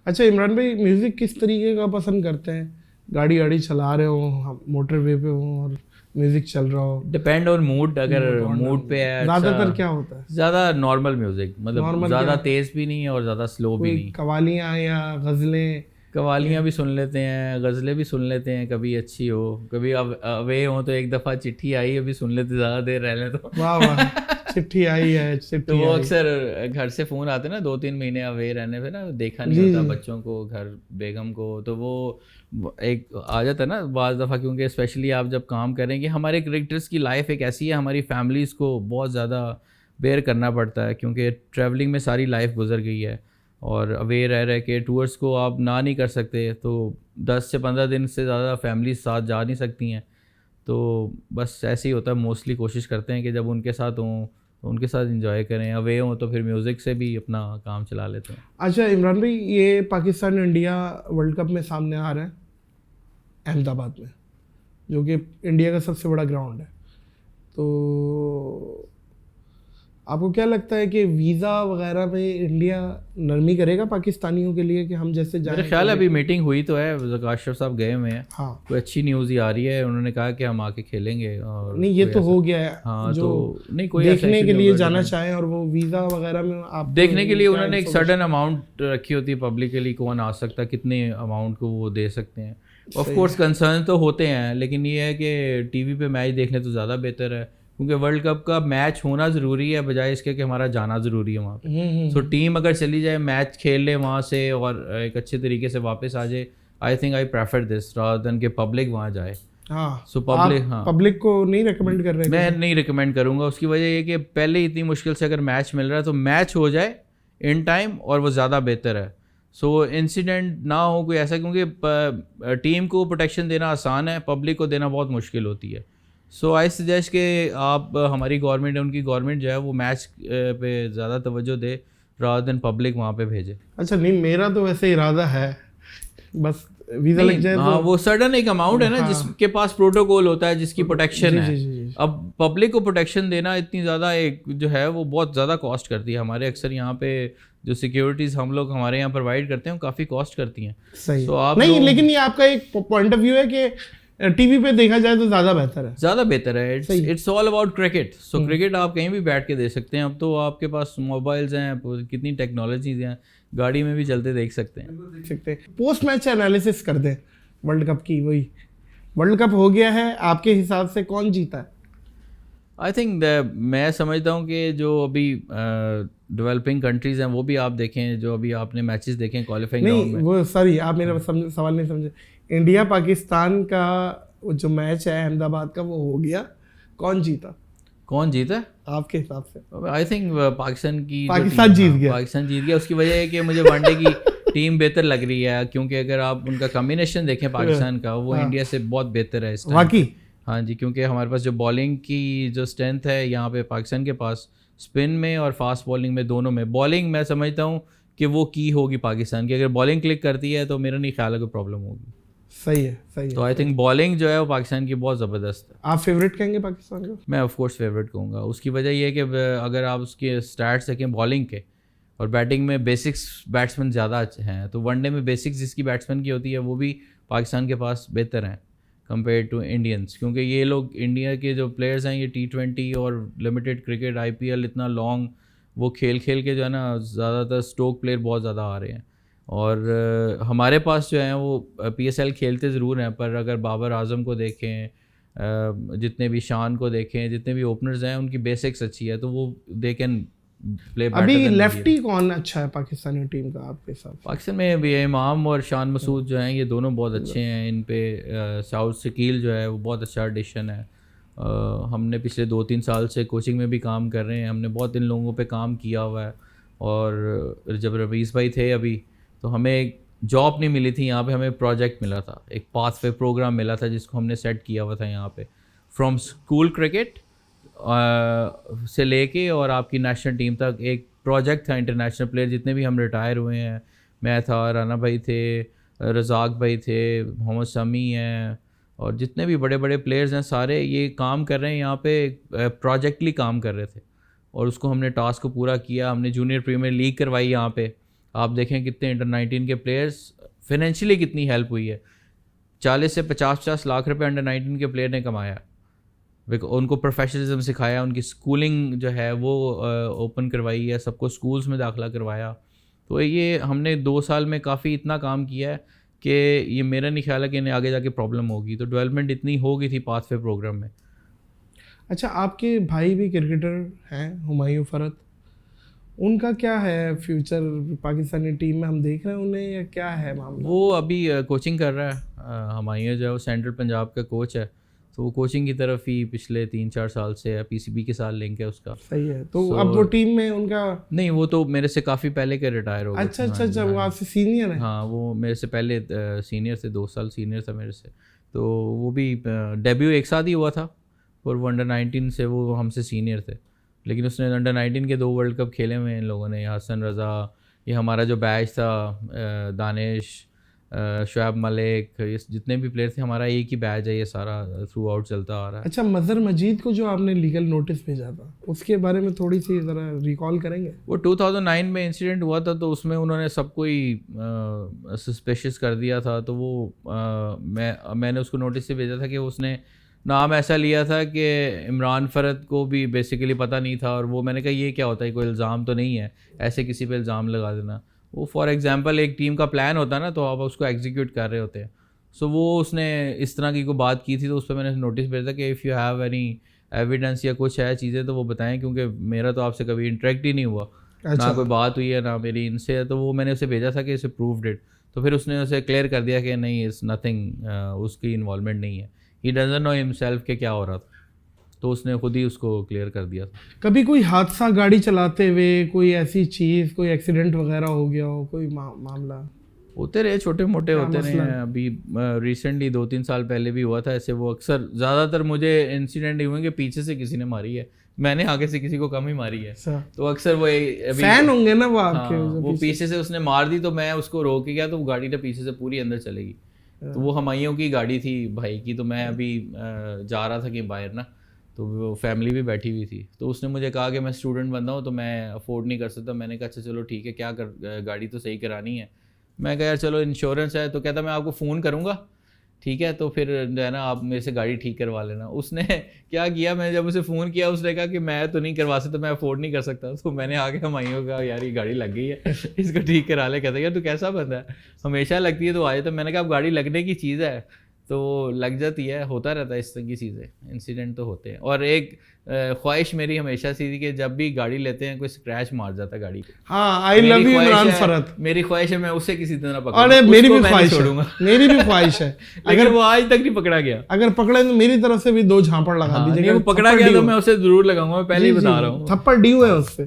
اچھا عمران بھائی, میوزک کس طریقے کا پسند کرتے ہیں؟ گاڑی چلا رہے ہوں, موٹر وے پہ ہوں اور میوزک چل رہا ہو؟ Depend on mood. اگر موڈ پہ ہے زیادہ تر کیا ہوتا ہے؟ زیادہ نارمل میوزک, مطلب زیادہ تیز بھی نہیں ہے اور زیادہ سلو بھی نہیں. قوالیاں یا غزلیں؟ قوالیاں بھی سن لیتے ہیں, غزلیں بھی سن لیتے ہیں, کبھی اچھی ہو کبھی اوے ہوں تو ایک دفعہ چٹھی آئی ابھی سن لیتے, زیادہ دیر رہ لیں تو. واہ واہ, چٹھی آئی ہے. تو وہ اکثر گھر سے فون آتے نا 2-3 مہینے اوے رہنے پہ نا, دیکھا نہیں ہوتا بچوں کو, گھر بیگم کو, تو وہ ایک آ جاتا ہے نا بعض دفعہ. کیونکہ اسپیشلی آپ جب کام کریں گے, ہمارے کرکٹرس کی لائف ایک ایسی ہے, ہماری فیملیز کو بہت زیادہ بیئر کرنا پڑتا ہے, کیونکہ ٹریولنگ میں ساری لائف گزر گئی ہے, اور اوے رہ کے ٹورس کو آپ نہ نہیں کر سکتے, تو 10 سے 15 دن سے زیادہ فیملیز ساتھ جا نہیں سکتی ہیں. تو بس ایسے ہی ہوتا ہے, موسٹلی کوشش کرتے ہیں کہ جب ان کے ساتھ ہوں تو ان کے ساتھ انجوائے کریں, اوے ہوں تو پھر میوزک سے بھی اپنا کام چلا لیتے ہیں. اچھا عمران بھائی, یہ پاکستان انڈیا ورلڈ کپ میں سامنے آ رہا ہے احمد آباد میں, جو کہ انڈیا کا سب سے بڑا گراؤنڈ ہے, تو آپ کو کیا لگتا ہے کہ ویزا وغیرہ میں انڈیا نرمی کرے گا پاکستانیوں کے لیے کہ ہم جیسے جائیں؟ میرا خیال ہے ابھی میٹنگ ہوئی تو ہے, اشرف صاحب گئے ہوئے ہیں. ہاں, کوئی اچھی نیوز ہی آ رہی ہے, انہوں نے کہا کہ ہم آ کے کھیلیں گے. اور نہیں یہ تو ہو گیا ہے. ہاں, جو تو نہیں کوئی دیکھنے کے لیے جانا چاہیں اور وہ ویزا وغیرہ میں آپ دیکھنے کے لیے انہوں نے ایک سڈن اماؤنٹ رکھی ہوتی ہے پبلکلی, کون آ سکتا ہے, کتنے اماؤنٹ کو وہ دے سکتے ہیں. آف کورس کنسرن تو ہوتے ہیں, لیکن یہ ہے کہ ٹی وی پہ میچ دیکھنے تو زیادہ بہتر ہے, کیونکہ ورلڈ کپ کا میچ ہونا ضروری ہے بجائے اس کے کہ ہمارا جانا ضروری ہے وہاں پہ. سو ٹیم اگر چلی جائے, میچ کھیل لے وہاں سے اور ایک اچھے طریقے سے واپس آ جائے, I think I prefer this rather than کہ پبلک وہاں جائے. سو پبلک کو نہیں ریکمینڈ کر رہے؟ میں نہیں ریکمینڈ کروں گا. اس کی وجہ یہ کہ پہلے اتنی مشکل سے اگر میچ مل رہا ہے تو میچ ہو جائے ان ٹائم, اور وہ زیادہ بہتر ہے. سو انسیڈنٹ نہ ہو کوئی ایسا, کیونکہ ٹیم کو پروٹیکشن دینا آسان ہے, پبلک کو دینا بہت مشکل ہوتی ہے. سو آئی سجیسٹ کہ آپ ہماری گورنمنٹ ان کی گورنمنٹ جو ہے وہ میچ پہ زیادہ توجہ دے رادر دین پبلک وہاں پہ بھیجے. اچھا نہیں, میرا تو ویسے ارادہ ہے, بس ویزا لگ جائے. ہاں, وہ سڈن ایک اماؤنٹ ہے نا جس کے پاس پروٹوکول ہوتا ہے, جس کی پروٹیکشن ہے. اب پبلک کو پروٹیکشن دینا اتنی زیادہ ایک جو ہے وہ بہت زیادہ کاسٹ کرتی ہے. ہمارے اکثر یہاں پہ جو سیکیورٹیز ہم لوگ ہمارے یہاں پرووائڈ کرتے ہیں وہ کافی کاسٹ کرتی ہیں. صحیح نہیں, لیکن یہ آپ کا ایک پوائنٹ آف ویو ہے کہ ٹی وی پہ دیکھا جائے تو زیادہ بہتر ہے. It's all about cricket. So cricket آپ کہیں بھی بیٹھ کے دیکھ سکتے ہیں. اب تو آپ کے پاس موبائلز ہیں, کتنی ٹیکنالوجیز ہیں, گاڑی میں بھی چلتے دیکھ سکتے ہیں. پوسٹ میچ انالیسس کر دیں ورلڈ کپ کی. وہی ورلڈ کپ ہو گیا ہے, آپ کے حساب سے کون جیتا ہے؟ آئی تھنک میں سمجھتا ہوں کہ جو ابھی ڈیولپنگ کنٹریز ہیں وہ بھی آپ دیکھیں, جو ابھی آپ نے میچز دیکھیں کوالیفائنگ راؤنڈ میں. وہ سوری آپ میرا سوال نہیں سمجھے. انڈیا پاکستان کا جو میچ ہے احمد آباد کا وہ ہو گیا, کون جیتا آپ کے حساب سے؟ آئی تھنک پاکستان جیت گیا. پاکستان جیت گیا. اس کی وجہ ہے کہ مجھے ون ڈے کی ٹیم بہتر لگ رہی ہے, کیونکہ اگر آپ ان کا کمبینیشن دیکھیں پاکستان کا, وہ انڈیا سے بہت بہتر ہے اس ٹائم. واقعی ہاں جی, کیونکہ ہمارے پاس جو بالنگ کی جو اسٹرینتھ ہے یہاں پہ پاکستان کے پاس, اسپن میں اور فاسٹ بالنگ میں دونوں میں. بالنگ میں سمجھتا ہوں کہ وہ کی ہوگی پاکستان کی, اگر بالنگ کلک کرتی ہے تو میرا نہیں خیال ہے کوئی پرابلم ہوگی. صحیح ہے. تو آئی تھنک بالنگ جو ہے وہ پاکستان کی بہت زبردست ہے. آپ فیوریٹ کہیں گے پاکستان کو؟ میں آف کورس فیوریٹ کہوں گا. اس کی وجہ یہ ہے کہ اگر آپ اس کے اسٹارٹس دیکھیں بالنگ کے اور بیٹنگ میں بیسکس بیٹسمین زیادہ ہیں, تو ون ڈے میں بیسکس جس کی بیٹسمین کی ہوتی ہے وہ بھی پاکستان کے پاس بہتر ہیں کمپیئر ٹو انڈینس. کیونکہ یہ لوگ انڈیا کے جو پلیئرز ہیں یہ T20 اور لمیٹیڈ کرکٹ IPL اتنا لانگ وہ کھیل کے جو ہے نا, زیادہ تر اسٹوک پلیئر بہت زیادہ آ رہے ہیں. اور ہمارے پاس جو ہیں وہ PSL کھیلتے ضرور ہیں, پر اگر بابر اعظم کو دیکھیں, جتنے بھی شان کو دیکھیں, جتنے بھی اوپنرز ہیں ان کی بیسکس اچھی ہے, تو وہ دے کین پلے. ابھی لیفٹی کون اچھا ہے پاکستانی ٹیم کا آپ کے حساب سے؟ پاکستان میں بھی امام اور شان مسعود جو ہیں یہ دونوں بہت اچھے ہیں. ان پہ ساؤتھ شکیل جو ہے وہ بہت اچھا ایڈیشن ہے. ہم نے پچھلے 2-3 سال سے کوچنگ میں بھی کام کر رہے ہیں, ہم نے بہت ان لوگوں پہ کام کیا ہوا ہے. اور جب رمیز بھائی تھے ابھی, تو ہمیں ایک جاب نہیں ملی تھی یہاں پہ, ہمیں پروجیکٹ ملا تھا, ایک پاتھ وے پروگرام ملا تھا جس کو ہم نے سیٹ کیا ہوا تھا یہاں پہ, فرام اسکول کرکٹ سے لے کے اور آپ کی نیشنل ٹیم تک. ایک پروجیکٹ تھا انٹرنیشنل پلیئر جتنے بھی ہم ریٹائر ہوئے ہیں, میں تھا, رانا بھائی تھے, رزاق بھائی تھے, محمد سمیع ہیں, اور جتنے بھی بڑے بڑے پلیئرز ہیں سارے یہ کام کر رہے ہیں یہاں پہ, پروجیکٹلی کام کر رہے تھے. اور اس کو ہم نے ٹاسک کو پورا کیا. ہم نے جونیئر پریمیئر لیگ کروائی یہاں پہ. آپ دیکھیں کتنے انڈر-19 کے پلیئرز, فائنینشلی کتنی ہیلپ ہوئی ہے. 40 سے 50 لاکھ روپے انڈر-19 کے پلیئر نے کمایا. ان کو پروفیشنلزم سکھایا, ان کی اسکولنگ جو ہے وہ اوپن کروائی ہے, سب کو اسکولز میں داخلہ کروایا. تو یہ ہم نے 2 سال میں کافی اتنا کام کیا ہے کہ یہ میرا نہیں خیال ہے کہ انہیں آگے جا کے پرابلم ہوگی. تو ڈیولپمنٹ اتنی ہو گئی تھی پاتھ وے پروگرام میں. اچھا, آپ کے بھائی بھی کرکٹر ہیں, ہمایوں فرحت, ان کا کیا ہے فیوچر پاکستانی ٹیم میں؟ ہم دیکھ رہے ہیں انہیں, یا کیا ہے معاملہ؟ وہ ابھی کوچنگ کر رہا ہے. ہمایوں جو ہے وہ سینٹرل پنجاب کا کوچ ہے, تو وہ کوچنگ کی طرف ہی پچھلے 3-4 سال سے ہے. PCB کے ساتھ لنک ہے اس کا. صحیح ہے. تو اب وہ ٹیم میں ان کا نہیں, وہ تو میرے سے کافی پہلے کے ریٹائر ہو گئے. اچھا, وہ آپ سے سینئر ہے؟ ہاں, وہ میرے سے پہلے سینئر تھے, 2 سال سینئر تھا میرے سے. تو وہ بھی ڈیبیو ایک ساتھ ہی ہوا تھا, اور وہ انڈر-19 سے وہ ہم سے سینئر تھے. لیکن اس نے انڈر-19 کے 2 ورلڈ کپ کھیلے ہوئے ہیں ان لوگوں نے. حسن رضا, یہ ہمارا جو بیچ تھا, دانش, شعیب ملک, یہ جتنے بھی پلیئر تھے, ہمارا ایک ہی بیچ ہے, یہ سارا تھرو آؤٹ چلتا آ رہا ہے. اچھا, مظہر مجید کو جو آپ نے لیگل نوٹس بھیجا تھا, اس کے بارے میں تھوڑی سی ذرا ریکال کریں گے؟ وہ 2009 میں انسیڈنٹ ہوا تھا, تو اس میں انہوں نے سب کو ہی سسپیشس کر دیا تھا. تو وہ میں نے اس کو نوٹس سے بھیجا تھا کہ اس نے نام ایسا لیا تھا کہ عمران فرحت کو بھی بیسیکلی پتہ نہیں تھا. اور وہ میں نے کہا یہ کیا ہوتا ہے, کوئی الزام تو نہیں ہے, ایسے کسی پہ الزام لگا دینا. وہ فار ایگزامپل ایک ٹیم کا پلان ہوتا ہے نا, تو آپ اس کو ایگزیکیوٹ کر رہے ہوتے ہیں. سو وہ اس نے اس طرح کی کوئی بات کی تھی, تو اس پہ میں نے نوٹس بھیجا تھا کہ if you have any evidence یا کچھ ہے چیزیں تو وہ بتائیں, کیونکہ میرا تو آپ سے کبھی انٹریکٹ ہی نہیں ہوا, نہ کوئی بات ہوئی ہے نہ میری ان سے. تو وہ میں نے اسے بھیجا تھا کہ اسے پروفڈ اٹ. تو پھر اس نے اسے کلیئر کر دیا کہ نہیں, از نتھنگ, اس کی انوالومنٹ نہیں ہے, ہی ڈزنٹ نو ہمسیلف کہ کیا ہو رہا تھا. تو اس نے خود ہی اس کو کلیئر کر دیا تھا. کبھی کوئی حادثہ گاڑی چلاتے ہوئے, کوئی ایسی چیز, کوئی ایکسیڈنٹ وغیرہ ہو گیا ہو, کوئی معاملہ؟ ہوتے رہے, چھوٹے موٹے ہوتے رہے ہیں. ابھی ریسنٹلی 2-3 سال پہلے بھی ہوا تھا ایسے. وہ اکثر زیادہ تر مجھے انسیڈنٹ ہوئے کہ پیچھے سے کسی نے ماری ہے, میں نے آگے سے کسی کو کم ہی ماری ہے. تو اکثر وہ فین ہوں گے نا وہ آپ کے, وہ پیچھے سے اس نے مار دی, تو میں اس کو روک کے گیا, تو وہ گاڑی تو پیچھے سے پوری اندر چلے گی. تو وہ ہمایوں کی گاڑی تھی بھائی کی. تو میں ابھی جا رہا تھا کہ باہر نا, تو وہ فیملی بھی بیٹھی ہوئی تھی. تو اس نے مجھے کہا کہ میں اسٹوڈنٹ بندہ ہوں, تو میں افورڈ نہیں کر سکتا. میں نے کہا اچھا چلو ٹھیک ہے, کیا گاڑی تو صحیح کرانی ہے. میں کہا یار چلو انشورنس ہے. تو کہتا میں آپ کو فون کروں گا ٹھیک ہے تو پھر جو ہے نا آپ میرے سے گاڑی ٹھیک کروا لینا. اس نے کیا کیا, میں جب اسے فون کیا اس نے کہا کہ میں تو نہیں کروا سکتا, میں افورڈ نہیں کر سکتا. تو میں نے آ کے ہمائیوں کہا یار یہ گاڑی لگ گئی ہے, اس کو ٹھیک کرا لے. کہتا ہے یار تو کیسا بندہ ہے, ہمیشہ لگتی ہے تو آ جاتا. میں نے کہا اب گاڑی لگنے کی چیز ہے تو لگ جاتی ہے, ہوتا رہتا ہے اس طرح کی چیزیں, انسیڈنٹ تو ہوتے ہیں. اور ایک خواہش میری ہمیشہ سے تھی کہ جب بھی گاڑی لیتے ہیں کوئی اسکریچ مار جاتا ہے گاڑی کو. ہاں آئی لو یو عمران فرحت, میری خواہش ہے میں اسے کسی طرح پکڑوں. اور میری بھی خواہش ہے, میری بھی خواہش ہے. اگر وہ آج تک نہیں پکڑا گیا, اگر پکڑے تو میری طرف سے بھی 2 جھانپڑ لگا دیجیے گا. وہ پکڑا گیا تو میں اسے ضرور لگاؤں گا, میں پہلے ہی بتا رہا ہوں. تھپڑ ڈیو ہے اس پہ,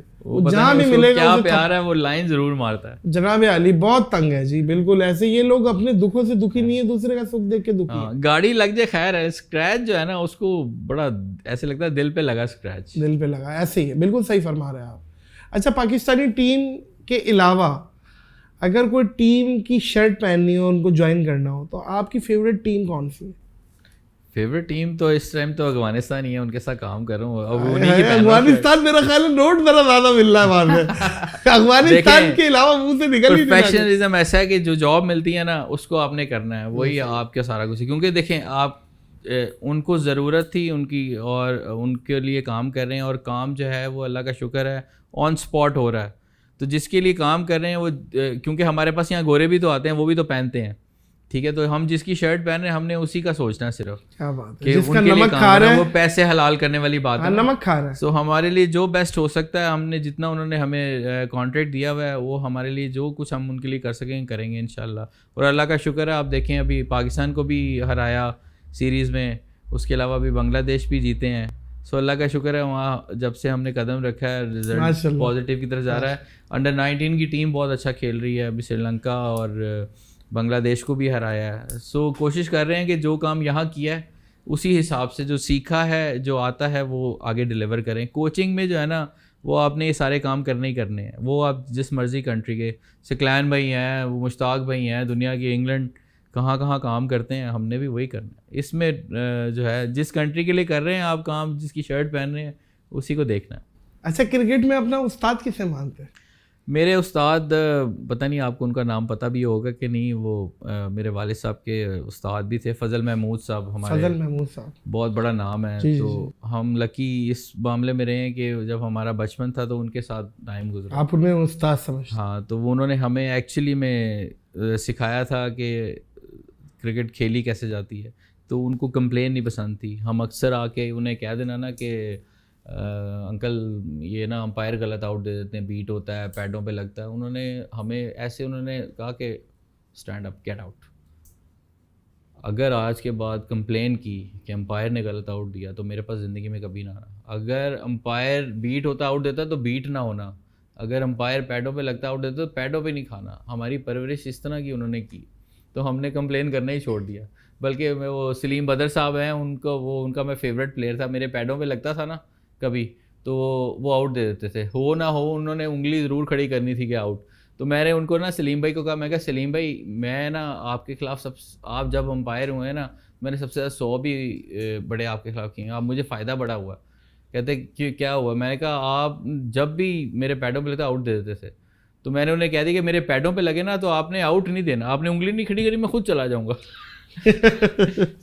جہاں بھی ملے گا کیا پیار ہے, وہ لائن ضرور مارتا ہے. جناب علی بہت تنگ ہے جی, بالکل ایسے. یہ لوگ اپنے دکھوں سے دکھی نہیں ہے, دوسرے کا سکھ دیکھ کے دکھی ہے. گاڑی لگ جائے خیر ہے, اسکریچ جو ہے نا اس کو بڑا ایسے لگتا ہے دل پہ لگا اسکریچ, دل پہ لگا. ایسے ہی ہے, بالکل صحیح فرما رہے ہیں آپ. اچھا پاکستانی ٹیم کے علاوہ اگر کوئی ٹیم کی شرٹ پہننی ہو, ان کو جوائن کرنا ہو, تو آپ کی فیوریٹ ٹیم کون سی ہے؟ فیوریٹ ٹیم تو اس ٹائم تو افغانستان ہی ہے, ان کے ساتھ کام کر رہا ہوں. افغانستان میرا خیال ہے نوٹ میرا زیادہ مل رہا ہے وہاں پہ. افغانستان کے علاوہ منہ سے نکل ہی نہیں. پروفیشنلزم ایسا ہے کہ جو جاب ملتی ہے نا اس کو آپ نے کرنا ہے, وہی آپ کا سارا کچھ. کیونکہ دیکھیں آپ ان کو ضرورت تھی ان کی, اور ان کے لیے کام کر رہے ہیں, اور کام جو ہے وہ اللہ کا شکر ہے آن اسپاٹ ہو رہا ہے. تو جس کے لیے کام کر رہے ہیں وہ, کیونکہ ہمارے پاس یہاں گورے بھی تو آتے ہیں, وہ بھی تو پہنتے ہیں, ٹھیک ہے. تو ہم جس کی شرٹ پہن رہے ہیں ہم نے اسی کا سوچنا ہے صرف, کیا بات ہے, کہ جس کا ان کے لیے نمک کام کھا رہا ہے ہے وہ پیسے حلال کرنے والی بات ہے, نمک کھا رہا ہے. سو ہمارے لیے جو بیسٹ ہو سکتا ہے, ہم نے جتنا انہوں نے ہمیں کانٹریکٹ دیا ہوا ہے وہ ہمارے لیے جو کچھ ہم ان کے لیے کر سکیں کریں گے انشاءاللہ. اور اللہ کا شکر ہے, آپ دیکھیں ابھی پاکستان کو بھی ہرایا سیریز میں, اس کے علاوہ بھی بنگلہ دیش بھی جیتے ہیں. سو اللہ کا شکر ہے, وہاں جب سے ہم نے قدم رکھا ہے رزلٹ پازیٹیو کی طرف جا رہا ہے. انڈر 19 کی ٹیم بہت اچھا کھیل رہی ہے, ابھی سری لنکا اور بنگلہ دیش کو بھی ہرایا ہے. سو کوشش کر رہے ہیں کہ جو کام یہاں کیا ہے اسی حساب سے جو سیکھا ہے, جو آتا ہے وہ آگے ڈیلیور کریں. کوچنگ میں جو ہے نا وہ آپ نے یہ سارے کام کرنے ہی کرنے ہیں. وہ آپ جس مرضی کنٹری کے, سکلین بھائی ہیں, وہ مشتاق بھائی ہیں, دنیا کی انگلینڈ کہاں کہاں کام کرتے ہیں, ہم نے بھی وہی کرنا ہے. اس میں جو ہے جس کنٹری کے لیے کر رہے ہیں آپ کام, جس کی شرٹ پہن رہے ہیں اسی کو دیکھنا ہے. اچھا کرکٹ میں اپنا استاد کسے مانتے ہیں؟ میرے استاد, پتہ نہیں آپ کو ان کا نام پتہ بھی ہوگا کہ نہیں, وہ میرے والد صاحب کے استاد بھی تھے, فضل محمود صاحب. ہمارے فضل محمود صاحب بہت بڑا نام ہے. تو ہم لکی اس معاملے میں رہے ہیں کہ جب ہمارا بچپن تھا تو ان کے ساتھ ٹائم گزرا. آپ انہیں استاد سمجھتے؟ ہاں, تو وہ انہوں نے ہمیں ایکچولی میں سکھایا تھا کہ کرکٹ کھیلی کیسے جاتی ہے. تو ان کو کمپلین نہیں پسند تھی. ہم اکثر آ کے انہیں کہہ دینا نا کہ انکل یہ نا امپائر غلط آؤٹ دے دیتے ہیں, بیٹ ہوتا ہے, پیڈوں پہ لگتا ہے. انہوں نے ہمیں ایسے انہوں نے کہا کہ اسٹینڈ اپ, گیٹ آؤٹ. اگر آج کے بعد کمپلین کی کہ امپائر نے غلط آؤٹ دیا تو میرے پاس زندگی میں کبھی نہ آنا. اگر امپائر بیٹ ہوتا آؤٹ دیتا تو بیٹ نہ ہونا, اگر امپائر پیڈوں پہ لگتا آؤٹ دیتا تو پیڈوں پہ نہیں کھانا. ہماری پرورش اس طرح کی انہوں نے کی تو ہم نے کمپلین کرنا ہی چھوڑ دیا. بلکہ وہ سلیم بدر صاحب ہیں, ان کا میں فیوریٹ پلیئر تھا. میرے پیڈوں پہ لگتا تھا نا کبھی تو وہ آؤٹ دے دیتے تھے, ہو نہ ہو انہوں نے انگلی ضرور کھڑی کرنی تھی کہ آؤٹ. تو میں نے ان کو نا سلیم بھائی کو کہا, میں کہا سلیم بھائی میں نا آپ کے خلاف آپ جب امپائر ہوئے ہیں نا میں نے سب سے زیادہ 100 بھی بڑے آپ کے خلاف کیے ہیں, آپ مجھے فائدہ بڑا ہوا. کہتے کہ کیا ہوا؟ میں نے کہا آپ جب بھی میرے پیڈوں پہ لگتے آؤٹ دے دیتے تھے. تو میں نے انہیں کہہ دیا کہ میرے پیڈوں پہ لگے نا تو آپ نے آؤٹ نہیں دینا, آپ نے انگلی نہیں کھڑی کری, میں خود چلا جاؤں گا.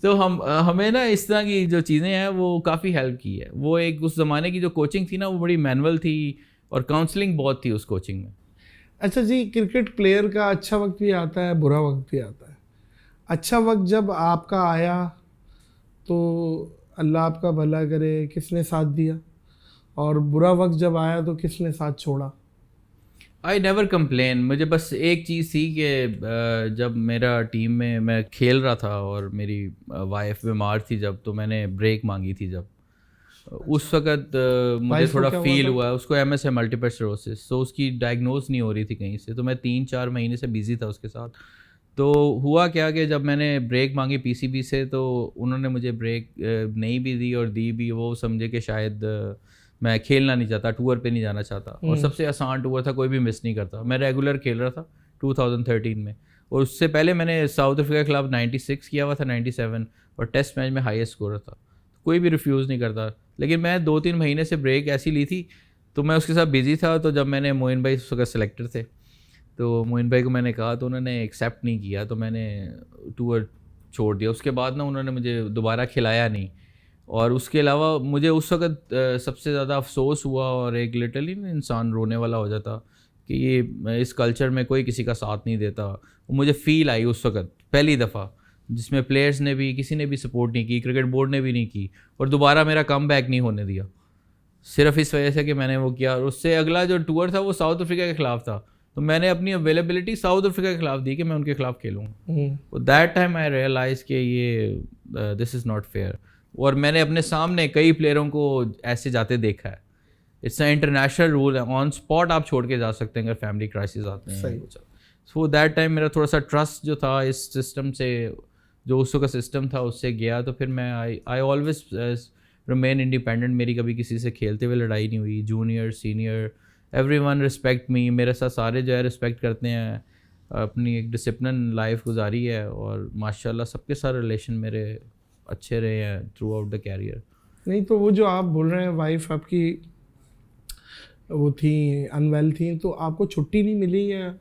تو ہمیں نا اس طرح کی جو چیزیں ہیں وہ کافی ہیلپ کی ہے. وہ ایک اس زمانے کی جو کوچنگ تھی نا وہ بڑی مینول تھی اور کاؤنسلنگ بہت تھی اس کوچنگ میں. اچھا جی, کرکٹ پلیئر کا اچھا وقت بھی آتا ہے, برا وقت بھی آتا ہے. اچھا وقت جب آپ کا آیا تو اللہ آپ کا بھلا کرے, کس نے ساتھ دیا, اور برا وقت جب آیا تو کس نے ساتھ چھوڑا؟ I never complain. مجھے بس ایک چیز تھی کہ جب میرا ٹیم میں کھیل رہا تھا اور میری وائف بیمار تھی جب, تو میں نے بریک مانگی تھی جب. اس وقت مجھے تھوڑا فیل ہوا, اس کو MS ہے ملٹیپل اسکلیروسس, تو اس کی ڈائگنوز نہیں ہو رہی تھی کہیں سے. تو میں 3-4 مہینے سے بیزی تھا اس کے ساتھ. تو ہوا کیا کہ جب میں نے بریک مانگی PCB سے تو انہوں نے مجھے بریک نہیں بھی دی, اور دی بھی وہ سمجھے کہ شاید میں کھیلنا نہیں چاہتا, ٹور پہ نہیں جانا چاہتا. اور سب سے آسان ٹور تھا, کوئی بھی مس نہیں کرتا. میں ریگولر کھیل رہا تھا 2013 میں, اور اس سے پہلے میں نے ساؤتھ افریقہ کے خلاف 96 کیا ہوا تھا, 97, اور ٹیسٹ میچ میں ہائیسٹ اسکورر تھا. کوئی بھی ریفیوز نہیں کرتا. لیکن میں 2-3 مہینے سے بریک ایسی لی تھی تو میں اس کے ساتھ بزی تھا. تو جب میں نے معین بھائی اس وقت سلیکٹر تھے, تو معین بھائی کو میں نے کہا تو انہوں نے ایکسیپٹ نہیں کیا. تو میں نے ٹور چھوڑ دیا. اس کے بعد نا انہوں نے مجھے دوبارہ کھلایا نہیں. اور اس کے علاوہ مجھے اس وقت سب سے زیادہ افسوس ہوا اور ایک لٹرلی انسان رونے والا ہو جاتا کہ یہ اس کلچر میں کوئی کسی کا ساتھ نہیں دیتا. مجھے فیل آئی اس وقت پہلی دفعہ, جس میں پلیئرز نے بھی کسی نے بھی سپورٹ نہیں کی, کرکٹ بورڈ نے بھی نہیں کی, اور دوبارہ میرا کم بیک نہیں ہونے دیا صرف اس وجہ سے کہ میں نے وہ کیا. اور اس سے اگلا جو ٹور تھا وہ ساؤتھ افریقہ کے خلاف تھا, تو میں نے اپنی اویلیبلٹی ساؤتھ افریقہ کے خلاف دی کہ میں ان کے خلاف کھیلوں. دیٹ ٹائم آئی ریئلائز کہ یہ دس از ناٹ فیئر. اور میں نے اپنے سامنے کئی پلیئروں کو ایسے جاتے دیکھا ہے. اٹس اے انٹرنیشنل رول ہے, آن اسپاٹ آپ چھوڑ کے جا سکتے ہیں اگر فیملی کرائسس آتے ہیں. سو دیٹ ٹائم میرا تھوڑا سا ٹرسٹ جو تھا اس سسٹم سے, جو اس کا سسٹم تھا اس سے گیا. تو پھر میں آئی آلویز ریمین انڈیپینڈنٹ. میری کبھی کسی سے کھیلتے ہوئے لڑائی نہیں ہوئی. Junior senior everyone respect me. میرے ساتھ سارے جو ہے رسپیکٹ کرتے ہیں. اپنی ایک ڈسپلن لائف گزاری ہے اور ماشاء اللہ سب کے ساتھ ریلیشن میرے اچھے رہے ہیں تھرو آؤٹ دا کیریئر. نہیں تو وہ جو آپ بول رہے ہیں وائف آپ کی وہ تھی ان ویل تھیں, تو آپ کو چھٹی نہیں ملی یا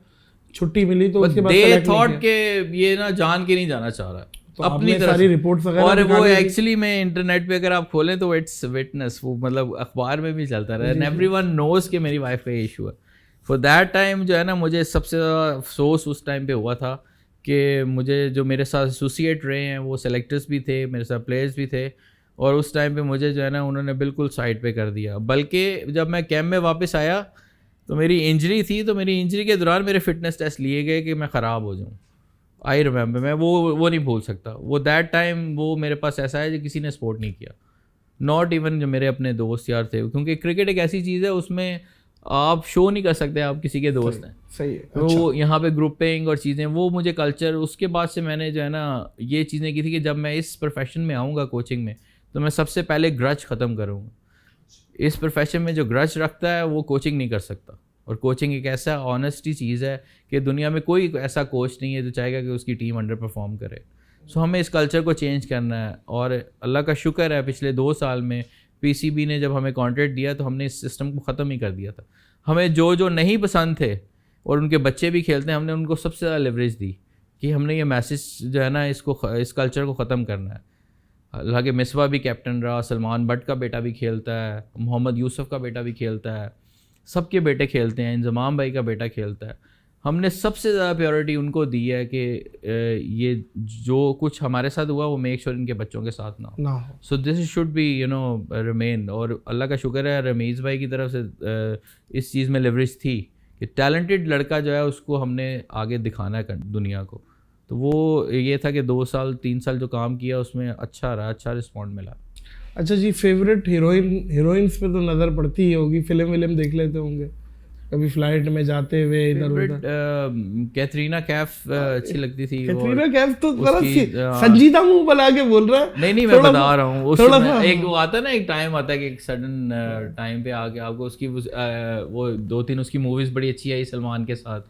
چھٹی ملی تو اس کے بعد دے تھاٹ کہ یہ نا جان کے نہیں جانا چاہ رہا اپنی ساری رپورٹس وغیرہ. اور وہ ایکچولی میں انٹرنیٹ پہ اگر آپ کھولیں تو اٹس وٹنس, وہ مطلب اخبار میں بھی چلتا رہا ہے. ایوری ون نوز کہ میری وائف کا یہ ایشو ہے. فور دیٹ ٹائم جو ہے نا مجھے سب سے زیادہ افسوس اس ٹائم پہ ہوا تھا کہ مجھے جو میرے ساتھ ایسوسیٹ رہے ہیں وہ سلیکٹرز بھی تھے, میرے ساتھ پلیئرز بھی تھے, اور اس ٹائم پہ مجھے جو ہے نا انہوں نے بالکل سائڈ پہ کر دیا. بلکہ جب میں کیمپ میں واپس آیا تو میری انجری تھی, تو میری انجری کے دوران میرے فٹنس ٹیسٹ لیے گئے کہ میں خراب ہو جاؤں. آئی ریممبر, میں وہ نہیں بھول سکتا. وہ دیٹ ٹائم وہ میرے پاس ایسا ہے جو کسی نے سپورٹ نہیں کیا, ناٹ ایون جو میرے اپنے دوست یار تھے. کیونکہ کرکٹ ایک ایسی چیز ہے اس میں آپ شو نہیں کر سکتے آپ کسی کے دوست ہیں. صحیح ہے. وہ یہاں پہ گروپنگ اور چیزیں, وہ مجھے کلچر اس کے بعد سے میں نے جو ہے نا یہ چیزیں کی تھی کہ جب میں اس پروفیشن میں آؤں گا کوچنگ میں تو میں سب سے پہلے گرج ختم کروں گا. اس پروفیشن میں جو گرج رکھتا ہے وہ کوچنگ نہیں کر سکتا. اور کوچنگ ایک ایسا آنیسٹی چیز ہے کہ دنیا میں کوئی ایسا کوچ نہیں ہے جو چاہے گا کہ اس کی ٹیم انڈر پرفارم کرے. سو ہمیں اس کلچر کو چینج کرنا ہے. اور اللہ کا شکر ہے پچھلے 2 سال میں پی سی بی نے جب ہمیں کانٹریکٹ دیا تو ہم نے اس سسٹم کو ختم ہی کر دیا تھا. ہمیں جو نہیں پسند تھے اور ان کے بچے بھی کھیلتے ہیں, ہم نے ان کو سب سے زیادہ لیوریج دی کہ ہم نے یہ میسج جو ہے نا اس کلچر کو ختم کرنا ہے. حالانکہ مصباح بھی کیپٹن رہا, سلمان بٹ کا بیٹا بھی کھیلتا ہے, محمد یوسف کا بیٹا بھی کھیلتا ہے, سب کے بیٹے کھیلتے ہیں, انضمام بھائی کا بیٹا کھیلتا ہے. ہم نے سب سے زیادہ پیورٹی ان کو دی ہے کہ یہ جو کچھ ہمارے ساتھ ہوا وہ میک شور ان کے بچوں کے ساتھ نہ ہو. سو دس شوڈ بی ریمین. اور اللہ کا شکر ہے رمیز بھائی کی طرف سے اس چیز میں لیوریج تھی کہ ٹیلنٹڈ لڑکا جو ہے اس کو ہم نے آگے دکھانا ہے دنیا کو. تو وہ یہ تھا کہ 2 سال 3 سال جو کام کیا اس میں اچھا رہا, اچھا رسپونڈ ملا. اچھا جی, فیوریٹ ہیروئنس پہ تو نظر پڑتی ہی ہوگی, فلم دیکھ لیتے ہوں گے کبھی فلائٹ میں جاتے ہوئے ادھر ادھر؟ کیترینہ کیف اچھی لگتی تھی. کیترینہ کیف تو سنجیدہ منہ بنا کے بول رہا ہے. نہیں میں بتا رہا ہوں, اس میں ایک وہ آتا ہے نا, ایک ٹائم آتا ہے کہ ایک سڈن ٹائم پہ آ کے آپ کو اس کی وہ 2-3 اس کی موویز بڑی اچھی آئی سلمان کے ساتھ,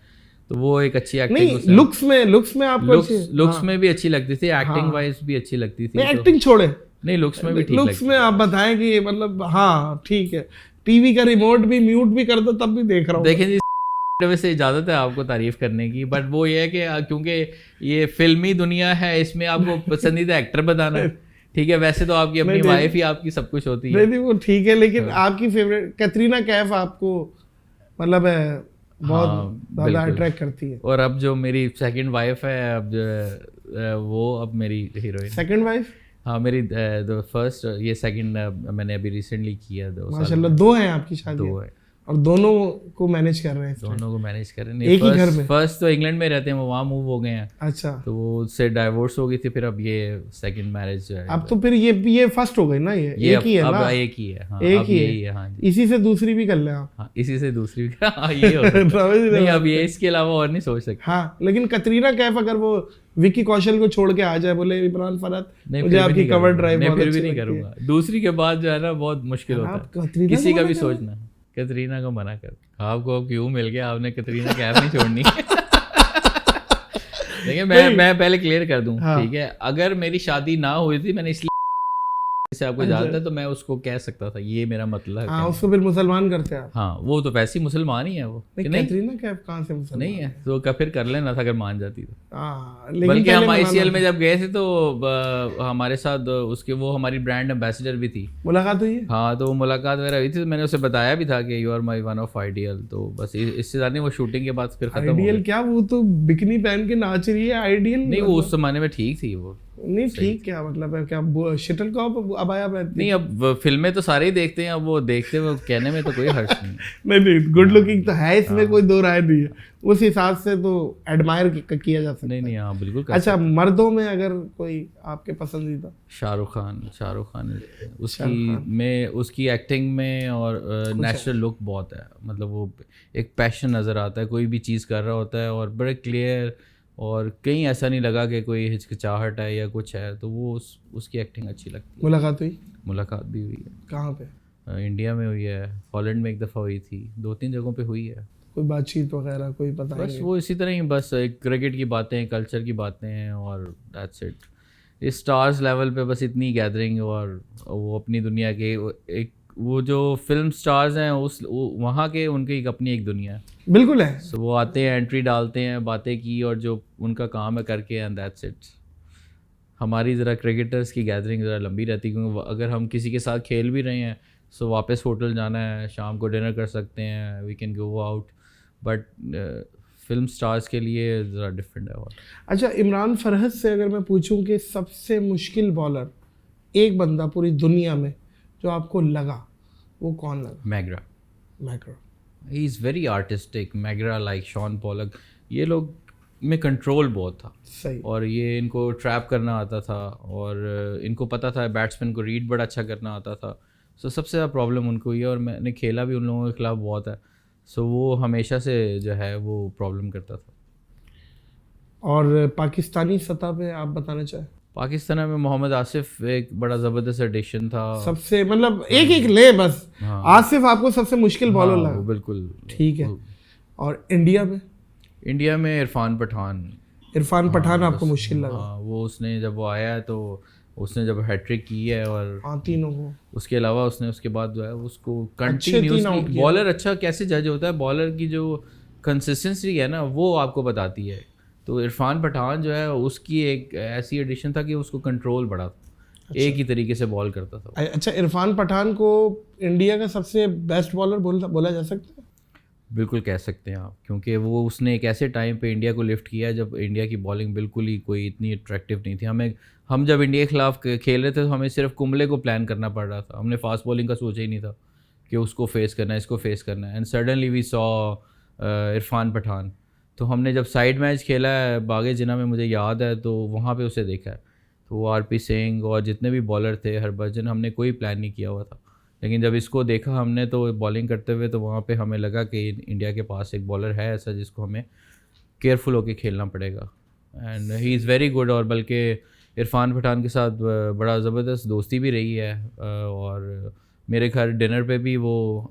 تو وہ ایک اچھی ایکٹنگ. لکس میں آپ کو لکس میں بھی اچھی لگتی تھی, ایکٹنگ وائز بھی اچھی لگتی تھی. ایکٹنگ چھوڑے, نہیں لکس میں بھی ٹھیک. لکس میں آپ بتائیں کہ مطلب ہاں ٹھیک ہے, ٹی وی کا ریموٹ بھی میوٹ بھی کر دو تب بھی دیکھ رہا ہوں. دیکھیں جی ویسے اجازت ہے آپ کو تعریف کرنے کی, بٹ وہ یہ ہے کہ کیونکہ یہ فلمی دنیا ہے اس میں آپ کو پسندیدہ ایکٹر بتانا ہے. ٹھیک ہے, ویسے تو آپ کی اپنی وائف ہی آپ کی سب کچھ ہوتی ہے. نہیں وہ ٹھیک ہے, لیکن آپ کی فیوریٹ کیترینہ کیف آپ کو مطلب بہت زیادہ اٹریکٹ کرتی ہے. اور اب جو میری سیکنڈ وائف ہے اب جو ہے وہ اب میری ہیروئن. Second wife? ہاں میری فرسٹ, یہ سیکنڈ میں نے ابھی ریسنٹلی کیا. ماشاء اللہ 2 ہیں آپ کی شادی؟ 2 ہیں. اور دونوں کو مینیج کر رہے ہیں؟ دونوں کو مینیج کر رہے ہیں. ایک ہی گھر میں؟ فرسٹ تو انگلینڈ میں رہتے ہیں, وہ وہاں موو ہو گئے ہیں. اچھا. تو وہ اس سے ڈائیورس ہو گئی تھی, پھر اب یہ سیکنڈ میرج جو ہے. اب تو پھر یہ فرسٹ ہو گئی نا, یہ ایک ہی ہے نا؟ ایک ہی ہے. ہاں ایک ہی ہے. ہاں اسی سے دوسری بھی کر لیں آپ. ہاں اسی سے دوسری بھی. ہاں یہ نہیں, اب یہ اس کے علاوہ اور نہیں سوچ سکتے. ہاں لیکن کترینہ کیف اگر وہ وکی کوشل کو چھوڑ کے آ جائے, بولے عمران فرحت مجھے آپ کی کور ڈرائیو, میں پھر بھی نہیں کروں گا. دوسری کے بعد جو ہے نا بہت مشکل ہوتا ہے کسی کا بھی سوچنا. کترینہ کو منع کر, آپ کو کیوں مل گیا, آپ نے کترینہ کیف نہیں چھوڑنی. دیکھیں میں پہلے کلیئر کر دوں, ٹھیک ہے, اگر میری شادی نہ ہوئی تھی میں نے اس لیے سے آپ کو جانتا ہے تو میں اس کو کہہ سکتا تھا یہ میرا مطلب ہاں اس کو پھر مسلمان کرتے ہیں آپ. ہاں وہ تو ویسے ہی مسلمان ہی ہے وہ, کیٹرینا کیف کہاں سے مسلمان نہیں ہے تو پھر کر لینا تھا اگر مان جاتی تو. لیکن بلکہ ہم ICL میں جب گئے تھے تو ہمارے ساتھ اس کے وہ ہماری برانڈ امبیسڈر بھی تھی, ملاقات ہوئی ہے. ہاں تو ملاقات وغیرہ ہوئی تھی, تو میں نے اسے بتایا بھی تھا کہ you are my one of ideal. تو بس اس سے زیادہ نہیں, وہ شوٹنگ کے بعد پھر ختم ہو آئیڈیل کیا, وہ تو بکنی پہن کے ناچ رہی ہے. آئیڈیل نہیں, وہ اس زمانے میں ٹھیک تھی وہ. نہیں ٹھیک کیا مطلب ہے, کیا شٹل کاپ ابایا پہنتی؟ نہیں اب فلمیں تو سارے ہی دیکھتے ہیں, اب وہ دیکھتے ہوئے کہنے میں تو کوئی حرج نہیں. نہیں گڈ لکنگ تو ہے, اس میں کوئی دو رائے نہیں ہے, اس حساب سے تو ایڈمائر کیا جا سکتا ہے. نہیں ہاں بالکل. اچھا مردوں میں اگر کوئی آپ کے پسندیدہ؟ شاہ رخ خان اس کی ایکٹنگ میں اور نیچرل لک بہت ہے, مطلب وہ ایک پیشن نظر آتا ہے, کوئی بھی چیز کر رہا ہوتا ہے اور بڑے کلیئر, اور کہیں ایسا نہیں لگا کہ کوئی ہچکچاہٹ ہے یا کچھ ہے, تو وہ اس کی ایکٹنگ اچھی لگتی ہے. ملاقات ہوئی؟ ملاقات بھی ہوئی ہے. کہاں پہ؟ انڈیا میں ہوئی ہے, ہالینڈ میں ایک دفعہ ہوئی تھی, 2-3 جگہوں پہ ہوئی ہے. کوئی بات چیت وغیرہ کوئی پتہ نہیں؟ بس وہ اسی طرح ہی, بس کرکٹ کی باتیں, کلچر کی باتیں ہیں, اور دیٹس اٹ. اسٹارز لیول پہ بس اتنی گیدرنگ, اور وہ اپنی دنیا کے ایک وہ جو فلم اسٹارز ہیں وہاں کے, ان کی اپنی ایک دنیا ہے. بالکل ہے. سو وہ آتے ہیں, انٹری ڈالتے ہیں, باتیں کی, اور جو ان کا کام ہے کر کے, اینڈ دیٹس اٹ. ہماری ذرا کرکٹرز کی گیدرنگ ذرا لمبی رہتی ہے, کیونکہ اگر ہم کسی کے ساتھ کھیل بھی رہے ہیں سو واپس ہوٹل جانا ہے, شام کو ڈنر کر سکتے ہیں, we can go out, but film stars کے لیے ذرا ڈفرینٹ ہے. اور اچھا عمران فرحت سے اگر میں پوچھوں کہ سب سے مشکل بالر ایک بندہ پوری دنیا میں جو آپ کو لگا, وہ کون لگا؟ میگرا. ہی از ویری آرٹسٹک. میگرا لائک شان پولک, یہ لوگ میں کنٹرول بہت تھا. صحیح. اور یہ ان کو ٹریپ کرنا آتا تھا, اور ان کو پتہ تھا بیٹسمین کو ریڈ بڑا اچھا کرنا آتا تھا. سو سب سے زیادہ پرابلم ان کو ہوئی ہے, اور میں نے کھیلا بھی ان لوگوں کے خلاف بہت ہے, سو وہ ہمیشہ سے جو ہے وہ پرابلم کرتا تھا. اور پاکستانی سطح پہ آپ بتانا چاہیں؟ پاکستان میں محمد آصف ایک بڑا زبردست ایڈیشن تھا. سب سے مطلب ایک لے بس, آصف آپ کو سب سے مشکل بالر لگا؟ بالکل ٹھیک ہے. اور انڈیا میں عرفان پٹھان آپ کو مشکل لگا؟ ہاں, وہ اس نے جب وہ آیا ہے تو اس نے جب ہیٹرک کی ہے, اور تینوں کو, اس کے علاوہ اس نے اس کے بعد جو ہے اس کو کنٹینیوسلی بالر اچھا کیسے جج ہوتا ہے, بالر کی جو کنسسٹنسی ہے نا وہ آپ کو بتاتی ہے. تو عرفان پٹھان جو ہے اس کی ایک ایسی ایڈیشن تھا کہ اس کو کنٹرول بڑا تھا, ایک ہی طریقے سے بال کرتا تھا. اچھا عرفان پٹھان کو انڈیا کا سب سے بیسٹ بالر بولا جا سکتا ہے؟ بالکل کہہ سکتے ہیں آپ, کیونکہ وہ اس نے ایک ایسے ٹائم پہ انڈیا کو لفٹ کیا جب انڈیا کی بالنگ بالکل ہی کوئی اتنی اٹریکٹیو نہیں تھی. ہم جب انڈیا کے خلاف کھیل رہے تھے تو ہمیں صرف کمبلے کو پلان کرنا پڑ رہا تھا, ہم نے فاسٹ بالنگ کا سوچا ہی نہیں تھا کہ اس کو فیس کرنا ہے, اس کو فیس کرنا ہے. اینڈ سڈنلی وی سو عرفان پٹھان. تو ہم نے جب سائیڈ میچ کھیلا ہے باغ جناح میں, مجھے یاد ہے, تو وہاں پہ اسے دیکھا ہے, تو وہ RP سنگھ اور جتنے بھی بالر تھے, ہربھجن, ہم نے کوئی پلان نہیں کیا ہوا تھا. لیکن جب اس کو دیکھا ہم نے تو بالنگ کرتے ہوئے, تو وہاں پہ ہمیں لگا کہ انڈیا کے پاس ایک بالر ہے ایسا جس کو ہمیں کیئرفل ہو کے کھیلنا پڑے گا. And he is very good. اور بلکہ عرفان پٹھان کے ساتھ بڑا زبردست دوستی بھی رہی ہے, اور میرے گھر ڈنر پہ بھی وہ